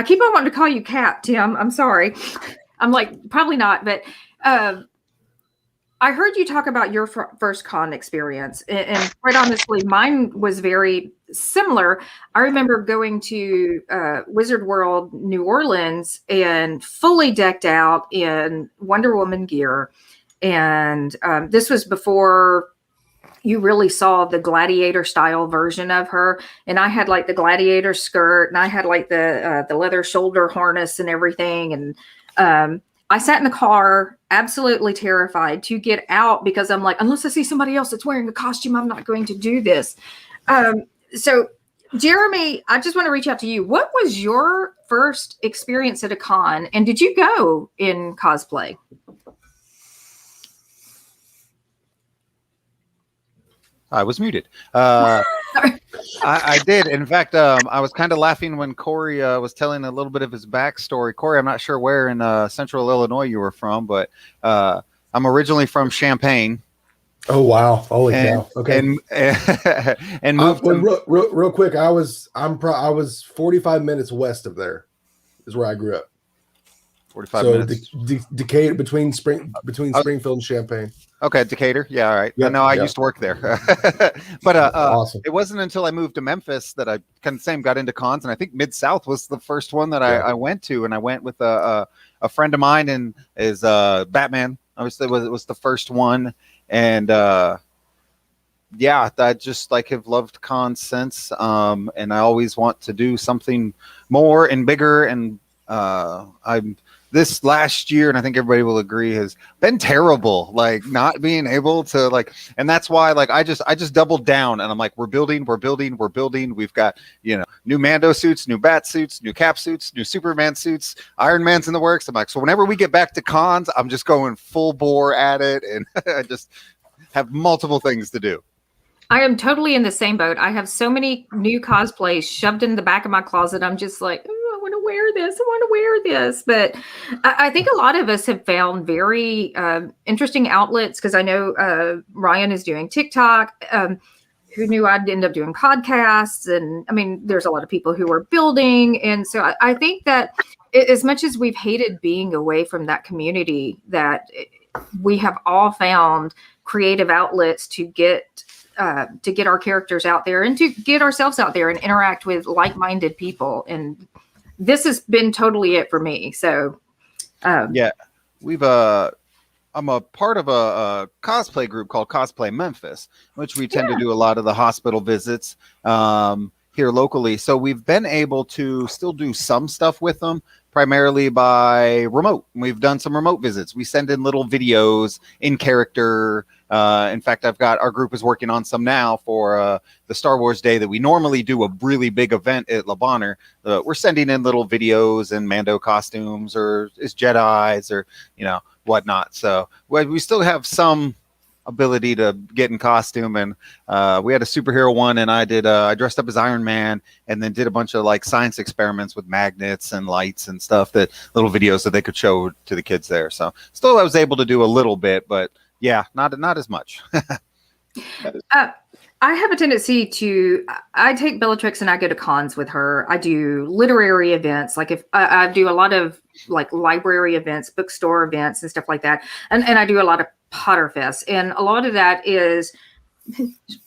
keep on wanting to call you Kat, Tim. I'm sorry. I'm like, probably not, but I heard you talk about your first con experience, and quite honestly, mine was very similar. I remember going to Wizard World, New Orleans, and fully decked out in Wonder Woman gear. And this was before you really saw the gladiator style version of her. And I had like the gladiator skirt, and I had like the leather shoulder harness and everything. And I sat in the car, absolutely terrified to get out because I'm like, unless I see somebody else that's wearing a costume, I'm not going to do this. So, Jeremy, I just want to reach out to you. What was your first experience at a con, and did you go in cosplay? I was muted. Sorry. I did. In fact, I was kind of laughing when Corey was telling a little bit of his backstory. Corey, I'm not sure where in central Illinois you were from, but I'm originally from Champaign. Oh wow! Holy and, cow! Okay. And moved to real quick. I was 45 minutes west of there. Is where I grew up. 45 minutes. Decatur between Springfield and Champaign. Okay, Decatur. Yeah, all right. Yep, I know I used to work there. But awesome. It wasn't until I moved to Memphis that I kind of got into cons, and I think Mid-South was the first one that I went to, and I went with a friend of mine, and is Batman. Obviously, it was the first one, and yeah, I just have loved cons since, and I always want to do something more and bigger, and I'm. This last year, and I think everybody will agree, has been terrible. Not being able to and that's why I just doubled down, and I'm like, we're building. We've got new Mando suits, new Bat suits, new Cap suits, new Superman suits, Iron Man's in the works. I'm like, so whenever we get back to cons, I'm just going full bore at it, and I just have multiple things to do. I am totally in the same boat. I have so many new cosplays shoved in the back of my closet. I'm just like, I want to wear this. I want to wear this. But I think a lot of us have found very interesting outlets, because I know Ryan is doing TikTok. Who knew I'd end up doing podcasts? And I mean, there's a lot of people who are building. And so I think that as much as we've hated being away from that community, that we have all found creative outlets to get our characters out there and to get ourselves out there and interact with like-minded people. And this has been totally it for me. So yeah, I'm a part of a cosplay group called Cosplay Memphis, which we tend to do a lot of the hospital visits here locally. So we've been able to still do some stuff with them, primarily by remote. We've done some remote visits. We send in little videos in character. In fact, our group is working on some now for the Star Wars Day that we normally do a really big event at La Bonheur. We're sending in little videos and Mando costumes or as Jedis or, whatnot. So we still have some ability to get in costume, and we had a superhero one, and I dressed up as Iron Man, and then did a bunch of science experiments with magnets and lights and stuff, little videos that they could show to the kids there. So still I was able to do a little bit, but yeah, not as much. I have a tendency I take Bellatrix and I go to cons with her. I do literary events. If I do a lot of library events, bookstore events and stuff like that. And I do a lot of Potter Fest. And a lot of that is,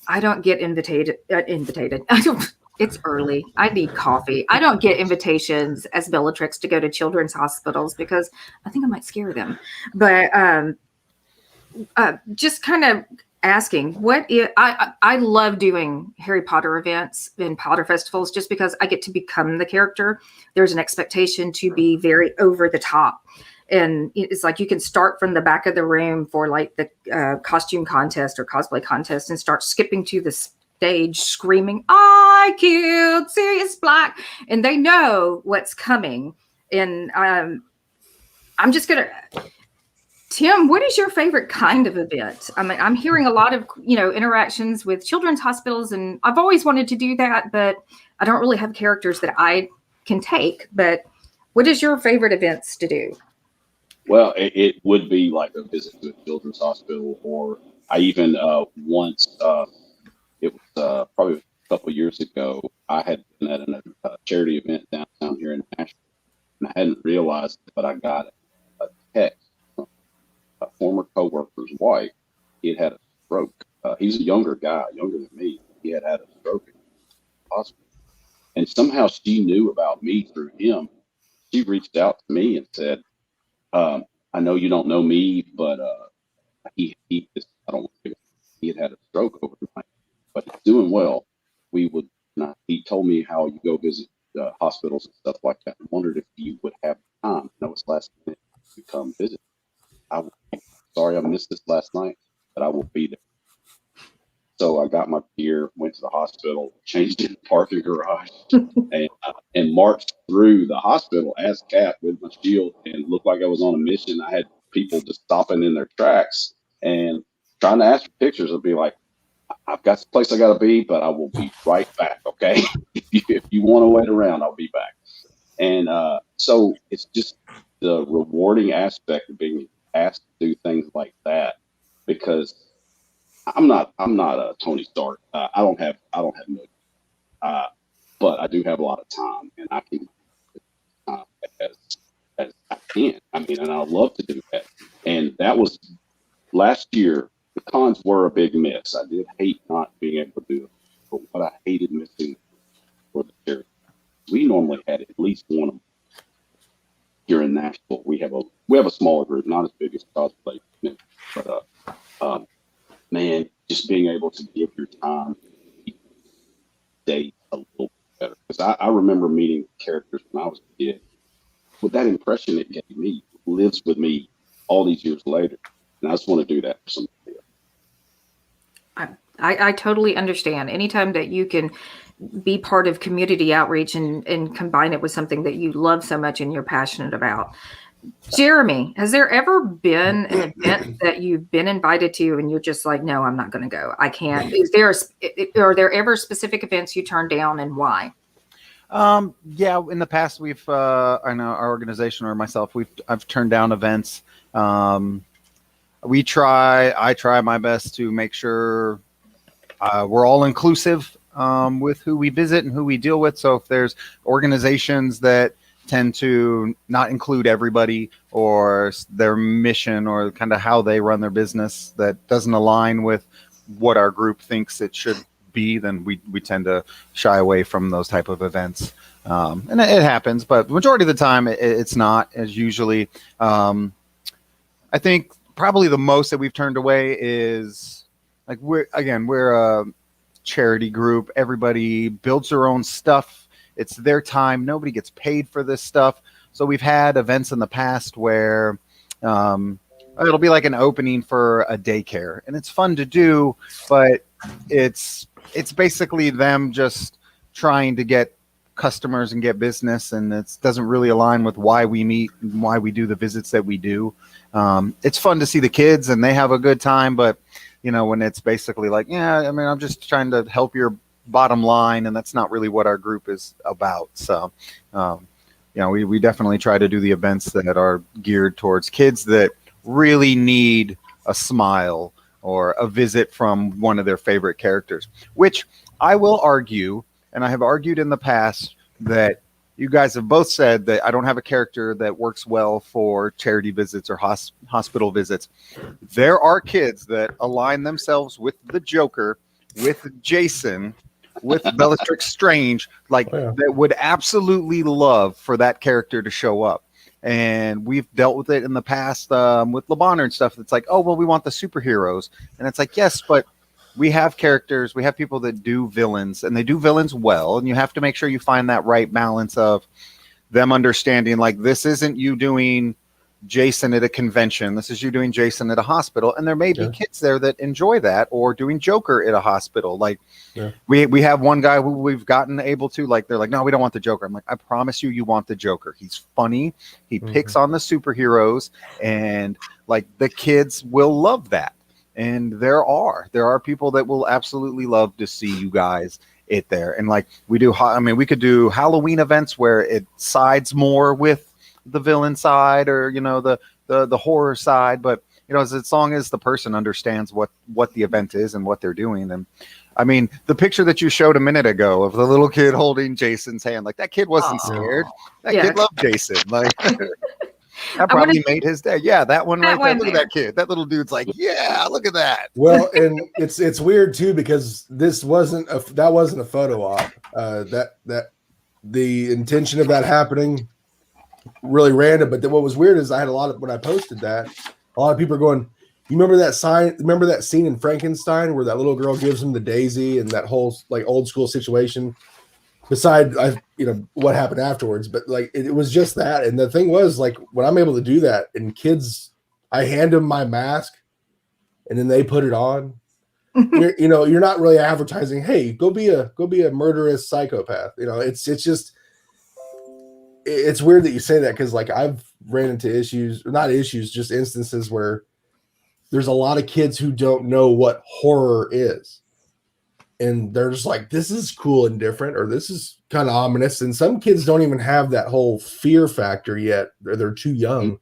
I don't get invitated. It's early. I need coffee. I don't get invitations as Bellatrix to go to children's hospitals because I think I might scare them. But just kind of asking, I love doing Harry Potter events and Potter festivals just because I get to become the character. There's an expectation to be very over the top. And it's you can start from the back of the room for the costume contest or cosplay contest and start skipping to the stage screaming, I killed Sirius Black. And they know what's coming. And I'm just going to... Tim, what is your favorite kind of event? I mean, I'm hearing a lot of, interactions with children's hospitals, and I've always wanted to do that, but I don't really have characters that I can take. But what is your favorite events to do? Well, it would be a visit to a children's hospital, or I even once, it was probably a couple of years ago, I had been at a charity event downtown here in Nashville, and I hadn't realized it, but I got a text from a former coworker's wife. He had a stroke. He's a younger guy, younger than me. He had a stroke in the hospital. And somehow she knew about me through him. She reached out to me and said, I know you don't know me, but he had a stroke overnight, but he's doing well. He told me how you go visit hospitals and stuff like that. I wondered if you would have time. I know it's last minute to come visit. Sorry I missed this last night, but I will be there. So I got my gear, went to the hospital, changed in the parking garage, and marched through the hospital as Cap with my shield, and looked like I was on a mission. I had people just stopping in their tracks and trying to ask for pictures. I'd be like, I've got the place I got to be, but I will be right back. Okay. If you want to wait around, I'll be back. And so it's just the rewarding aspect of being asked to do things like that, because I'm not a Tony Stark. I don't have millions, uh, but I do have a lot of time, and I can as as I can. I mean, and I love to do that. And that was last year. The cons were a big miss. I did hate not being able to do it, but what I hated missing were the charity. We normally had at least one of them here in Nashville. We have a smaller group, not as big as Cosplay, but man, just being able to give your time date a little bit better. Because I remember meeting characters when I was a kid. With that impression it gave me lives with me all these years later, and I just want to do that for somebody else. I totally understand. Anytime that you can be part of community outreach and combine it with something that you love so much and you're passionate about. Jeremy, has there ever been an event that you've been invited to and you're just like, no, I'm not going to go. I can't. Are there ever specific events you turned down, and why? Yeah, in the past I know our organization or myself, I've turned down events. I try my best to make sure we're all inclusive with who we visit and who we deal with. So if there's organizations that tend to not include everybody, or their mission or kind of how they run their business that doesn't align with what our group thinks it should be, then we tend to shy away from those type of events. And it happens, but the majority of the time it's not. As usually, I think probably the most that we've turned away is like we're a charity group. Everybody builds their own stuff. It's their time. Nobody gets paid for this stuff. So we've had events in the past where it'll be like an opening for a daycare, and it's fun to do, but it's basically them just trying to get customers and get business, and it doesn't really align with why we meet and why we do the visits that we do. It's fun to see the kids and they have a good time, but when it's basically like, yeah, I mean, I'm just trying to help your bottom line, and that's not really what our group is about. So we definitely try to do the events that are geared towards kids that really need a smile or a visit from one of their favorite characters, which I will argue, and I have argued in the past, that you guys have both said that I don't have a character that works well for charity visits or hospital visits. There are kids that align themselves with the Joker, with Jason, with Bellatrix Strange, that would absolutely love for that character to show up. And we've dealt with it in the past with LeBonner and stuff. It's like, oh, well, we want the superheroes. And it's like, yes, but we have characters, we have people that do villains, and they do villains well. And you have to make sure you find that right balance of them understanding, like, this isn't you doing Jason at a convention. This is you doing Jason at a hospital. And there may be kids there that enjoy that, or doing Joker at a hospital. Like we have one guy who we've gotten able to, like, they're like, no, we don't want the Joker. I'm like, I promise you want the Joker. He's funny. He picks on the superheroes, and like the kids will love that. And there are people that will absolutely love to see you guys there. And like we could do Halloween events where it sides more with the villain side, or the horror side, but as long as the person understands what the event is and what they're doing. And I mean, the picture that you showed a minute ago of the little kid holding Jason's hand, like, that kid wasn't scared. That kid loved Jason. Like that probably made his day. Yeah, that one right there. Look at that kid. That little dude's like, yeah, look at that. Well, and it's weird too, because that wasn't a photo op. That the intention of that happening really random. But then what was weird is when I posted that, a lot of people are going, you remember that scene in Frankenstein where that little girl gives him the daisy, and that whole like old school situation, beside what happened afterwards. But like it was just that. And the thing was, like, when I'm able to do that, and kids, I hand them my mask and then they put it on. You're not really advertising, hey, go be a murderous psychopath. It's weird that you say that, because like I've ran into just instances where there's a lot of kids who don't know what horror is. and they're just like, this is cool and different, or this is kind of ominous. And some kids don't even have that whole fear factor yet, or they're too young,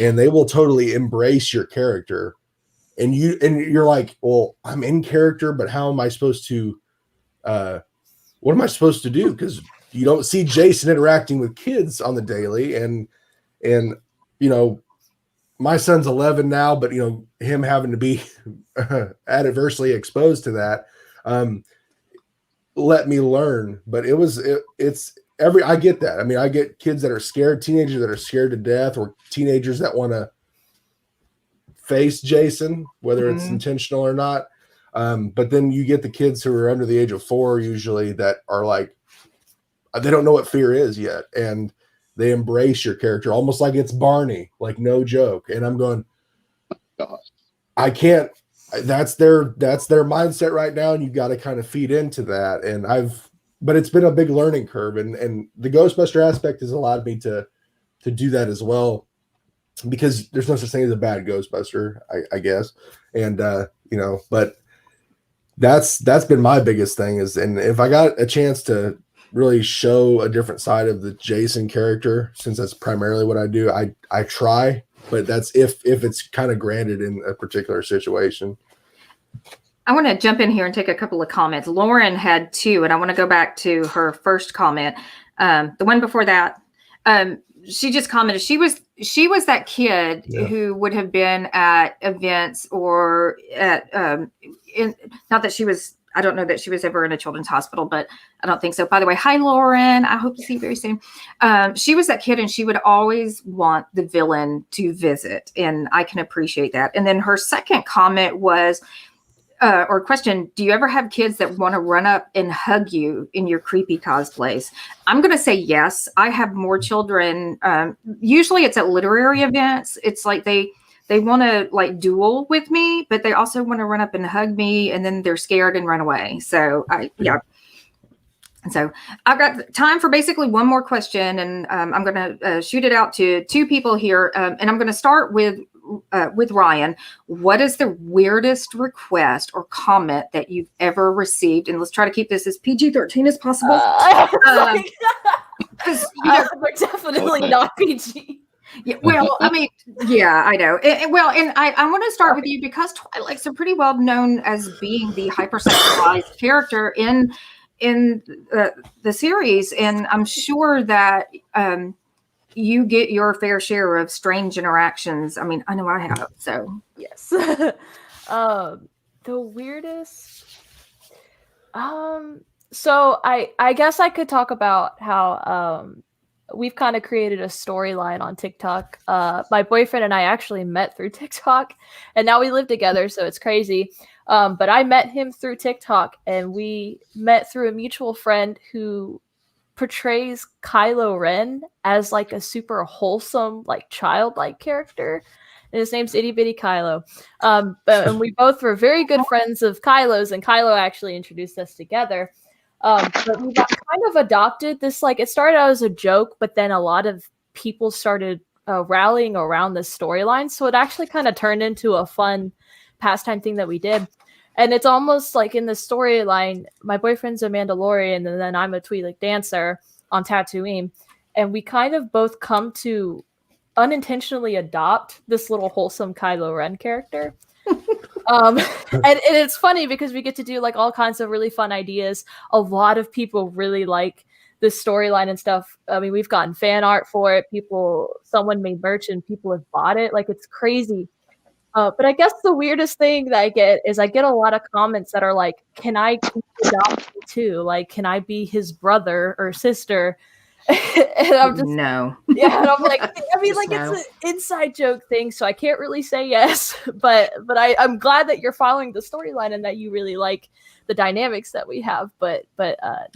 and they will totally embrace your character. And you're like, well, I'm in character, but how am I supposed to what am I supposed to do? Because you don't see Jason interacting with kids on the daily, and my son's 11 now, but him having to be adversely exposed to that let me learn. But I get that. I mean, I get kids that are scared, teenagers that are scared to death, or teenagers that want to face Jason, whether it's intentional or not. But then you get the kids who are under the age of 4 usually that are like, they don't know what fear is yet, and they embrace your character almost like it's Barney, like no joke. And I'm going, I can't. That's their mindset right now, and you got to kind of feed into that. But it's been a big learning curve, and the Ghostbuster aspect has allowed me to do that as well, because there's no such thing as a bad Ghostbuster, I guess. And but that's been my biggest thing and if I got a chance to really show a different side of the Jason character, since that's primarily what I do, I try, but that's if it's kind of granted in a particular situation. I want to jump in here and take a couple of comments. Lauren had 2, and I want to go back to her first comment. The one before that, she just commented she was that kid who would have been at events or at not that she was. I don't know that she was ever in a children's hospital, but I don't think so. By the way, hi, Lauren. I hope to see you very soon. She was that kid, and she would always want the villain to visit, and I can appreciate that. And then her second comment was, or question, do you ever have kids that want to run up and hug you in your creepy cosplays? I'm going to say yes. I have more children. Usually it's at literary events. It's like they want to like duel with me, but they also want to run up and hug me, and then they're scared and run away. So And so I've got time for basically one more question, and I'm going to shoot it out to 2 people here. And I'm going to start with Ryan. What is the weirdest request or comment that you've ever received? And let's try to keep this as PG-13 as possible. We're definitely not PG. Yeah, well, I mean, yeah, I know. And I want to start with you, because Twilight's a pretty well known as being the hypersexualized character in the series, and I'm sure that you get your fair share of strange interactions. I mean, I know I have. So yes. The weirdest. So I guess I could talk about how we've kind of created a storyline on TikTok. My boyfriend and I actually met through TikTok, and now we live together, so it's crazy. But I met him through TikTok, and we met through a mutual friend who portrays Kylo Ren as like a super wholesome, like childlike character. And his name's Itty Bitty Kylo. And we both were very good friends of Kylo's, and Kylo actually introduced us together. But we got kind of adopted this, like, it started out as a joke, but then a lot of people started rallying around this storyline. So it actually kind of turned into a fun pastime thing that we did. And it's almost like in the storyline, my boyfriend's a Mandalorian, and then I'm a Twi'lek dancer on Tatooine. And we kind of both come to unintentionally adopt this little wholesome Kylo Ren character. And it's funny because we get to do like all kinds of really fun ideas. A lot of people really like this storyline and stuff. I mean, we've gotten fan art for it. Someone made merch and people have bought it. Like, it's crazy. But I guess the weirdest thing that I get a lot of comments that are like, can I adopt you too? Like, can I be his brother or sister? And I'm just, no. Yeah, and I'm like, I mean, like, no. It's an inside joke thing, so I can't really say yes. But I'm glad that you're following the storyline and that you really like the dynamics that we have. But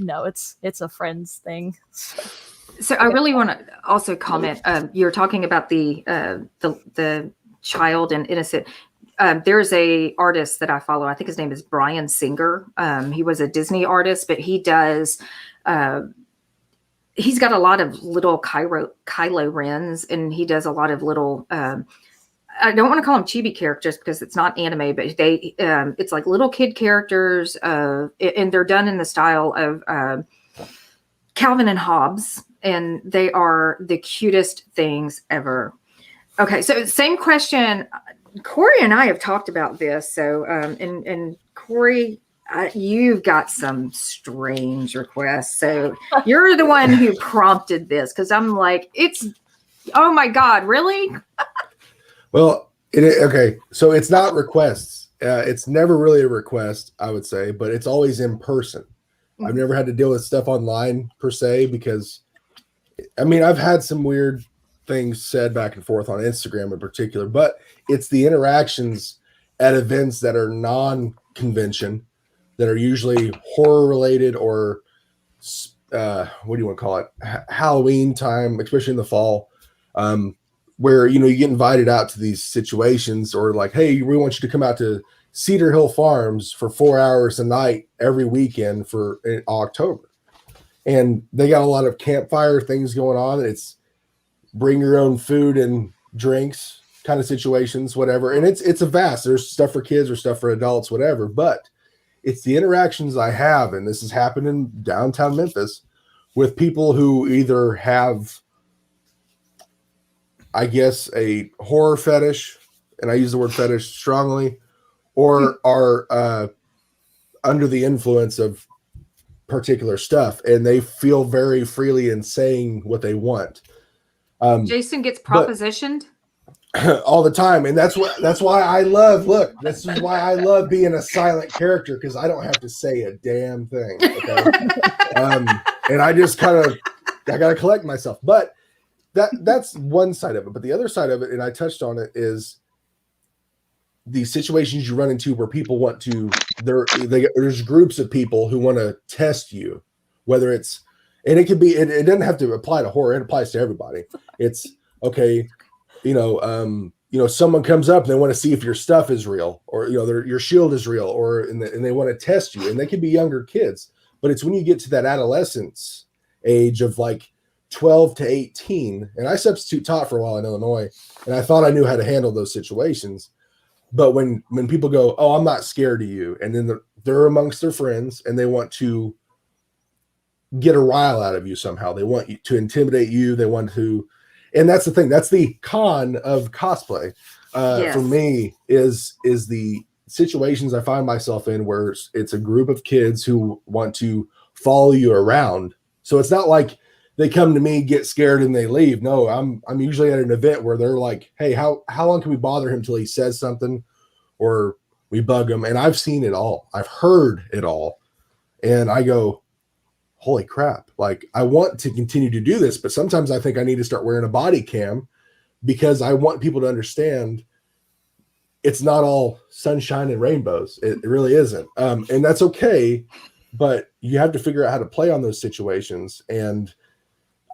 no, it's a friends thing. So I really want to also comment. You're talking about the child and innocent. There's a artist that I follow. I think his name is Brian Singer. He was a Disney artist, but he does. He's got a lot of little Kylo Rens, and he does a lot of little. I don't want to call them chibi characters because it's not anime, but it's like little kid characters, and they're done in the style of Calvin and Hobbes, and they are the cutest things ever. Okay, so same question. Corey and I have talked about this. So, and Corey, you've got some strange requests. So you're the one who prompted this because I'm like, oh my God, really? Well, okay, so it's not requests. It's never really a request, I would say, but it's always in person. I've never had to deal with stuff online per se because, I mean, I've had some weird things said back and forth on Instagram in particular, but it's the interactions at events that are non-convention, that are usually horror related or what do you want to call it? Halloween time, especially in the fall, where, you know, you get invited out to these situations or like, hey, we want you to come out to Cedar Hill Farms for 4 hours a night every weekend in October. And they got a lot of campfire things going on. It's bring your own food and drinks kind of situations, whatever. And it's a vast, there's stuff for kids or stuff for adults, whatever. But it's the interactions I have, and this has happened in downtown Memphis with people who either have, I guess, a horror fetish, and I use the word fetish strongly, or are under the influence of particular stuff, and they feel very freely in saying what they want. Jason gets propositioned all the time, and that's why I love. Look, this is why I love being a silent character, because I don't have to say a damn thing. Okay? And I just I gotta collect myself. But that's one side of it. But the other side of it, and I touched on it, is the situations you run into where people want to. There's groups of people who want to test you, whether it's, and it could be. It doesn't have to apply to horror. It applies to everybody. It's okay. You know, someone comes up and they want to see if your stuff is real, or, you know, your shield is real, or and they want to test you, and they can be younger kids. But it's when you get to that adolescence age of like 12 to 18, and I substitute taught for a while in Illinois, and I thought I knew how to handle those situations. But when people go, oh, I'm not scared of you, and then they're amongst their friends and they want to get a rile out of you somehow, they want you to intimidate you, they want to. And that's the thing. That's the con of cosplay for me is the situations I find myself in where it's a group of kids who want to follow you around. So it's not like they come to me, get scared, and they leave. No, I'm usually at an event where they're like, hey, how long can we bother him till he says something, or we bug him? And I've seen it all. I've heard it all. And I go, holy crap, like I want to continue to do this, but sometimes I think I need to start wearing a body cam because I want people to understand it's not all sunshine and rainbows. It really isn't. And that's okay, but you have to figure out how to play on those situations. And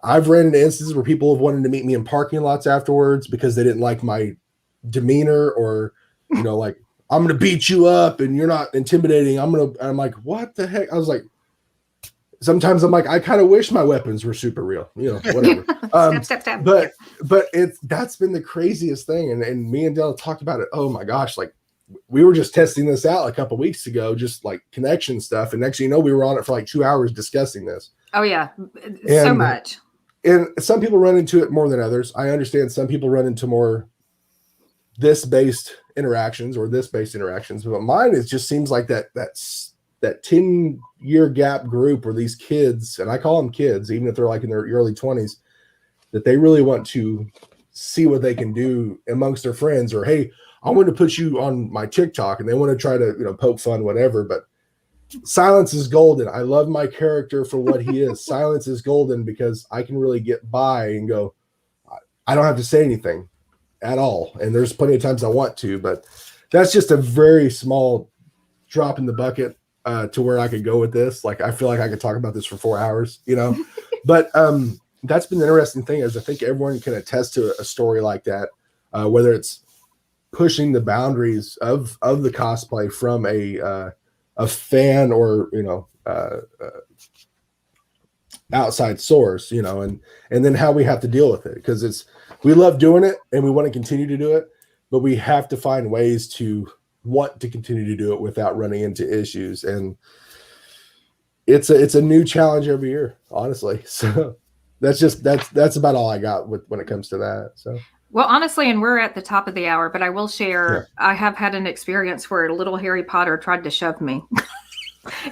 I've ran into instances where people have wanted to meet me in parking lots afterwards because they didn't like my demeanor, or, you know, like, I'm going to beat you up and you're not intimidating. I'm like, what the heck? I was like, sometimes I'm like, I kind of wish my weapons were super real, you know, whatever. Step. But that's been the craziest thing. And me and Della talked about it. Oh my gosh. Like we were just testing this out a couple weeks ago, just like connection stuff. And next thing you know, we were on it for like 2 hours discussing this. Oh yeah. So much. And some people run into it more than others. I understand some people run into more this-based interactions, but mine, it just seems like that 10-year gap group where these kids, and I call them kids, even if they're like in their early 20s, that they really want to see what they can do amongst their friends, or, hey, I want to put you on my TikTok, and they want to try to, you know, poke fun, whatever. But silence is golden. I love my character for what he is. Silence is golden because I can really get by and go, I don't have to say anything at all. And there's plenty of times I want to, but that's just a very small drop in the bucket to where I could go with this. Like, I feel like I could talk about this for 4 hours, you know, but that's been the interesting thing, is I think everyone can attest to a story like that, whether it's pushing the boundaries of the cosplay from a fan or, you know, outside source, you know, and then how we have to deal with it. Because we love doing it and we want to continue to do it, but we have to find ways to want to continue to do it without running into issues. And it's a new challenge every year, honestly. So that's about all I got when it comes to that. So. Well, honestly, and we're at the top of the hour, but I will share, I have had an experience where little Harry Potter tried to shove me.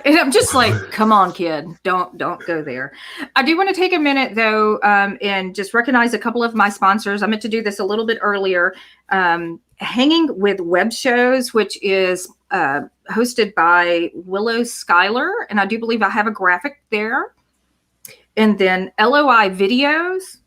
And I'm just like, come on, kid, don't go there. I do want to take a minute, though, and just recognize a couple of my sponsors. I meant to do this a little bit earlier. Hanging with Web Shows, which is hosted by Willow Schuyler, and I do believe I have a graphic there. And then LOI Videos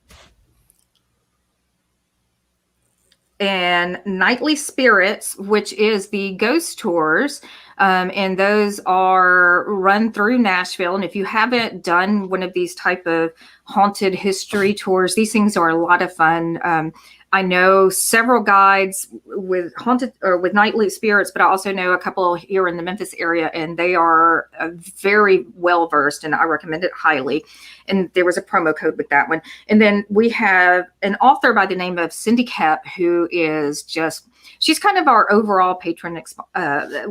and Nightly Spirits, which is the ghost tours. And those are run through Nashville. And if you haven't done one of these type of haunted history tours, these things are a lot of fun. I know several guides with haunted or with Nightly Spirits, but I also know a couple here in the Memphis area, and they are very well versed, and I recommend it highly. And there was a promo code with that one. And then we have an author by the name of Cindy Kep, who is just, she's kind of our overall patron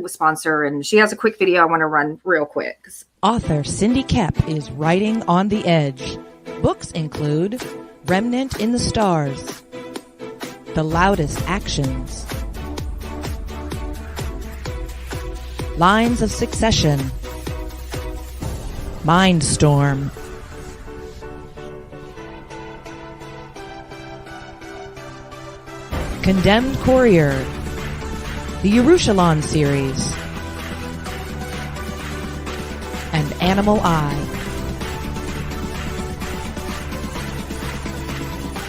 sponsor, and she has a quick video I want to run real quick. Author Cindy Kep is writing on the edge. Books include Remnant in the Stars, The Loudest Actions, Lines of Succession, Mindstorm, Condemned Courier, the Yerushalayim series, and Animal Eye.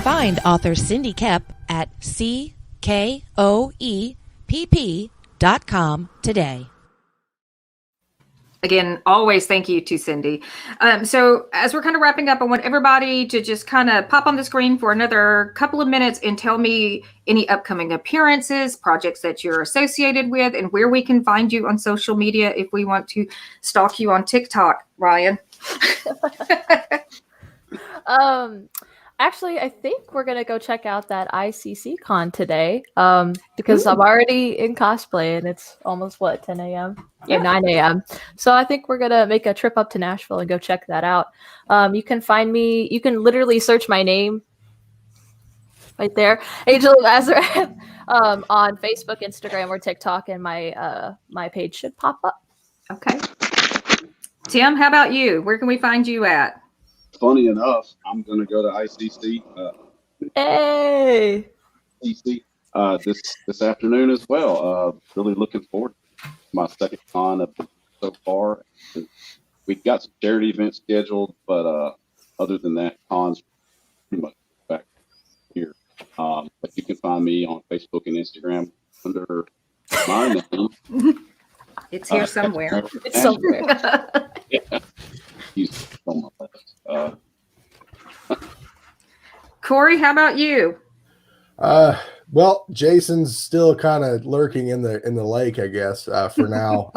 Find author Cindy Kep at CKOEPP.com today. Again, always thank you to Cindy. So as we're kind of wrapping up, I want everybody to just kind of pop on the screen for another couple of minutes and tell me any upcoming appearances, projects that you're associated with, and where we can find you on social media if we want to stalk you on TikTok, Ryan. Actually, I think we're going to go check out that ICC con today because I'm already in cosplay and it's almost, 10 a.m.? Yeah, 9 a.m. So I think we're going to make a trip up to Nashville and go check that out. You can find me, you can literally search my name right there, Angel of Nazareth, on Facebook, Instagram, or TikTok, and my page should pop up. Okay. Tim, how about you? Where can we find you at? Funny enough, I'm going to go to ICC. Hey! This afternoon as well. Really looking forward to my second con of so far. We've got some charity events scheduled, but other than that, cons pretty much back here. But you can find me on Facebook and Instagram under my name. It's here somewhere. It's somewhere. Yeah. He's on my list. Corey, how about you? Well, Jason's still kind of lurking in the lake, I guess, for now.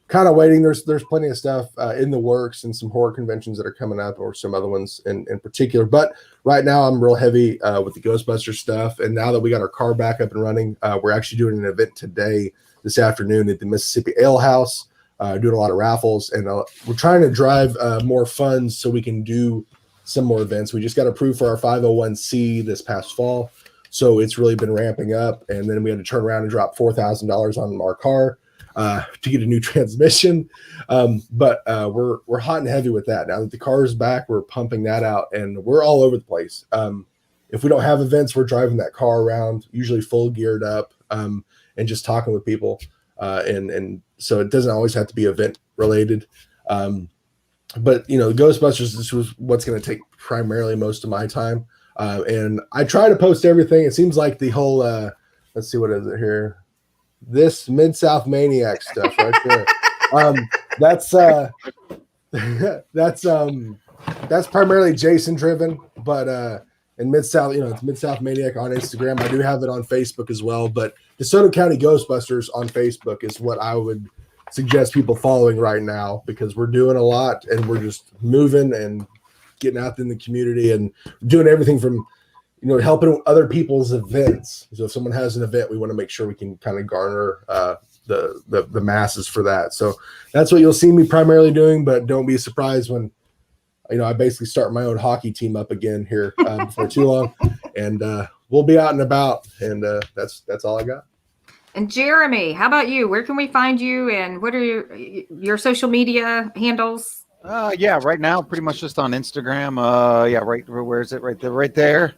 Kind of waiting. There's plenty of stuff in the works and some horror conventions that are coming up, or some other ones in particular. But right now I'm real heavy with the Ghostbusters stuff. And now that we got our car back up and running, we're actually doing an event today, this afternoon, at the Mississippi Ale House. Doing a lot of raffles, and we're trying to drive more funds so we can do some more events. We just got approved for our 501c this past fall, so it's really been ramping up. And then we had to turn around and drop $4,000 on our car to get a new transmission. But we're hot and heavy with that. Now that the car is back, we're pumping that out, and we're all over the place. If we don't have events, we're driving that car around, usually full geared up, and just talking with people. And so it doesn't always have to be event related. But the Ghostbusters, this was what's going to take primarily most of my time. And I try to post everything. It seems like the whole, let's see, what is it here? This Mid-South Maniac stuff right there. That's primarily Jason driven, but, and Mid-South, it's Mid-South Maniac on Instagram. I do have it on Facebook as well, but DeSoto County Ghostbusters on Facebook is what I would suggest people following right now, because we're doing a lot and we're just moving and getting out in the community and doing everything from, helping other people's events. So if someone has an event, we want to make sure we can kind of garner the masses for that. So that's what you'll see me primarily doing, but don't be surprised when, I basically start my own hockey team up again here before too long, and we'll be out and about, and that's all I got. And Jeremy, how about you? Where can we find you, and what are your social media handles? Right now, pretty much just on Instagram. Right. Where is it? Right there.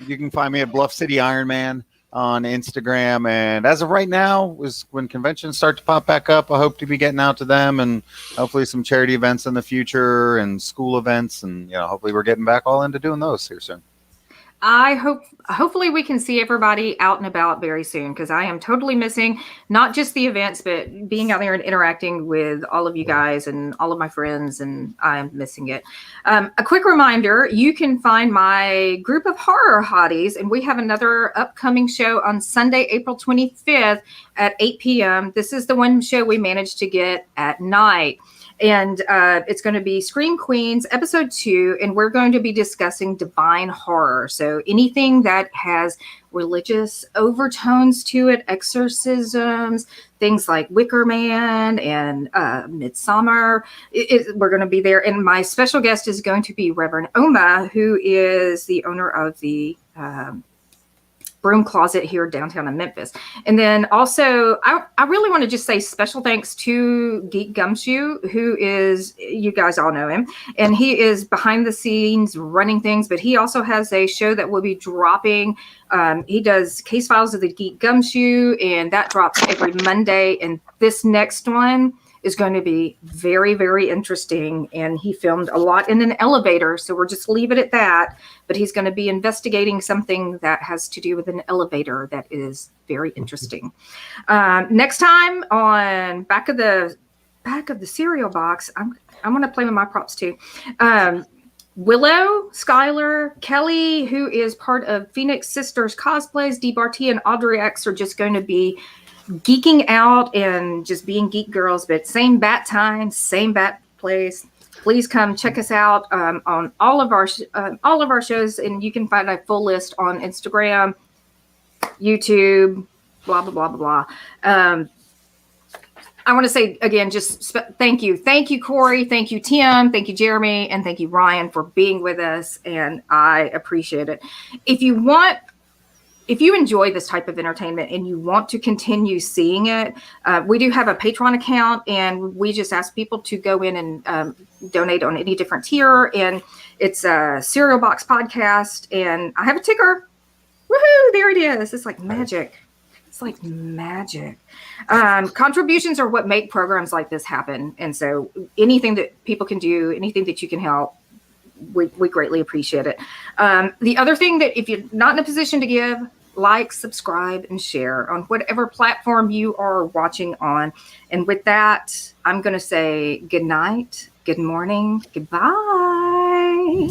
You can find me at Bluff City Iron Man on Instagram. And as of right now, is when conventions start to pop back up, I hope to be getting out to them, and hopefully some charity events in the future and school events. And, hopefully we're getting back all into doing those here soon. Hopefully we can see everybody out and about very soon, because I am totally missing not just the events, but being out there and interacting with all of you guys and all of my friends, and I'm missing it. A quick reminder, you can find my group of horror hotties, and we have another upcoming show on Sunday, April 25th at 8 p.m. This is the one show we managed to get at night. And it's going to be Scream Queens episode 2, and we're going to be discussing divine horror. So anything that has religious overtones to it, exorcisms, things like Wicker Man and Midsummer, we're going to be there. And my special guest is going to be Reverend Oma, who is the owner of the Broom Closet here downtown in Memphis. And then also, I really want to just say special thanks to Geek Gumshoe, who is, you guys all know him, and he is behind the scenes running things, but he also has a show that will be dropping. He does Case Files of the Geek Gumshoe, and that drops every Monday. And this next one is going to be very, very interesting. And he filmed a lot in an elevator, so we'll just leave it at that. But he's going to be investigating something that has to do with an elevator that is very interesting. Next time on back of the cereal box, I'm going to play with my props too. Willow, Skylar, Kelly, who is part of Phoenix Sisters Cosplays, Dee Barty and Audrey X are just going to be geeking out and just being geek girls, but same bat time, same bat place. Please come check us out on all of our shows, and you can find a full list on Instagram, YouTube, blah blah blah blah blah. I want to say again, just thank you, Corey, thank you, Tim, thank you, Jeremy, and thank you, Ryan, for being with us, and I appreciate it. If you enjoy this type of entertainment and you want to continue seeing it, we do have a Patreon account, and we just ask people to go in and donate on any different tier. And it's a Cereal Box Podcast, and I have a ticker. Woohoo! There it is. It's like magic. It's like magic. Contributions are what make programs like this happen. And so anything that people can do, anything that you can help, we greatly appreciate it. The other thing that if you're not in a position to give, like, subscribe, and share on whatever platform you are watching on. And with that, I'm going to say good night, good morning, goodbye.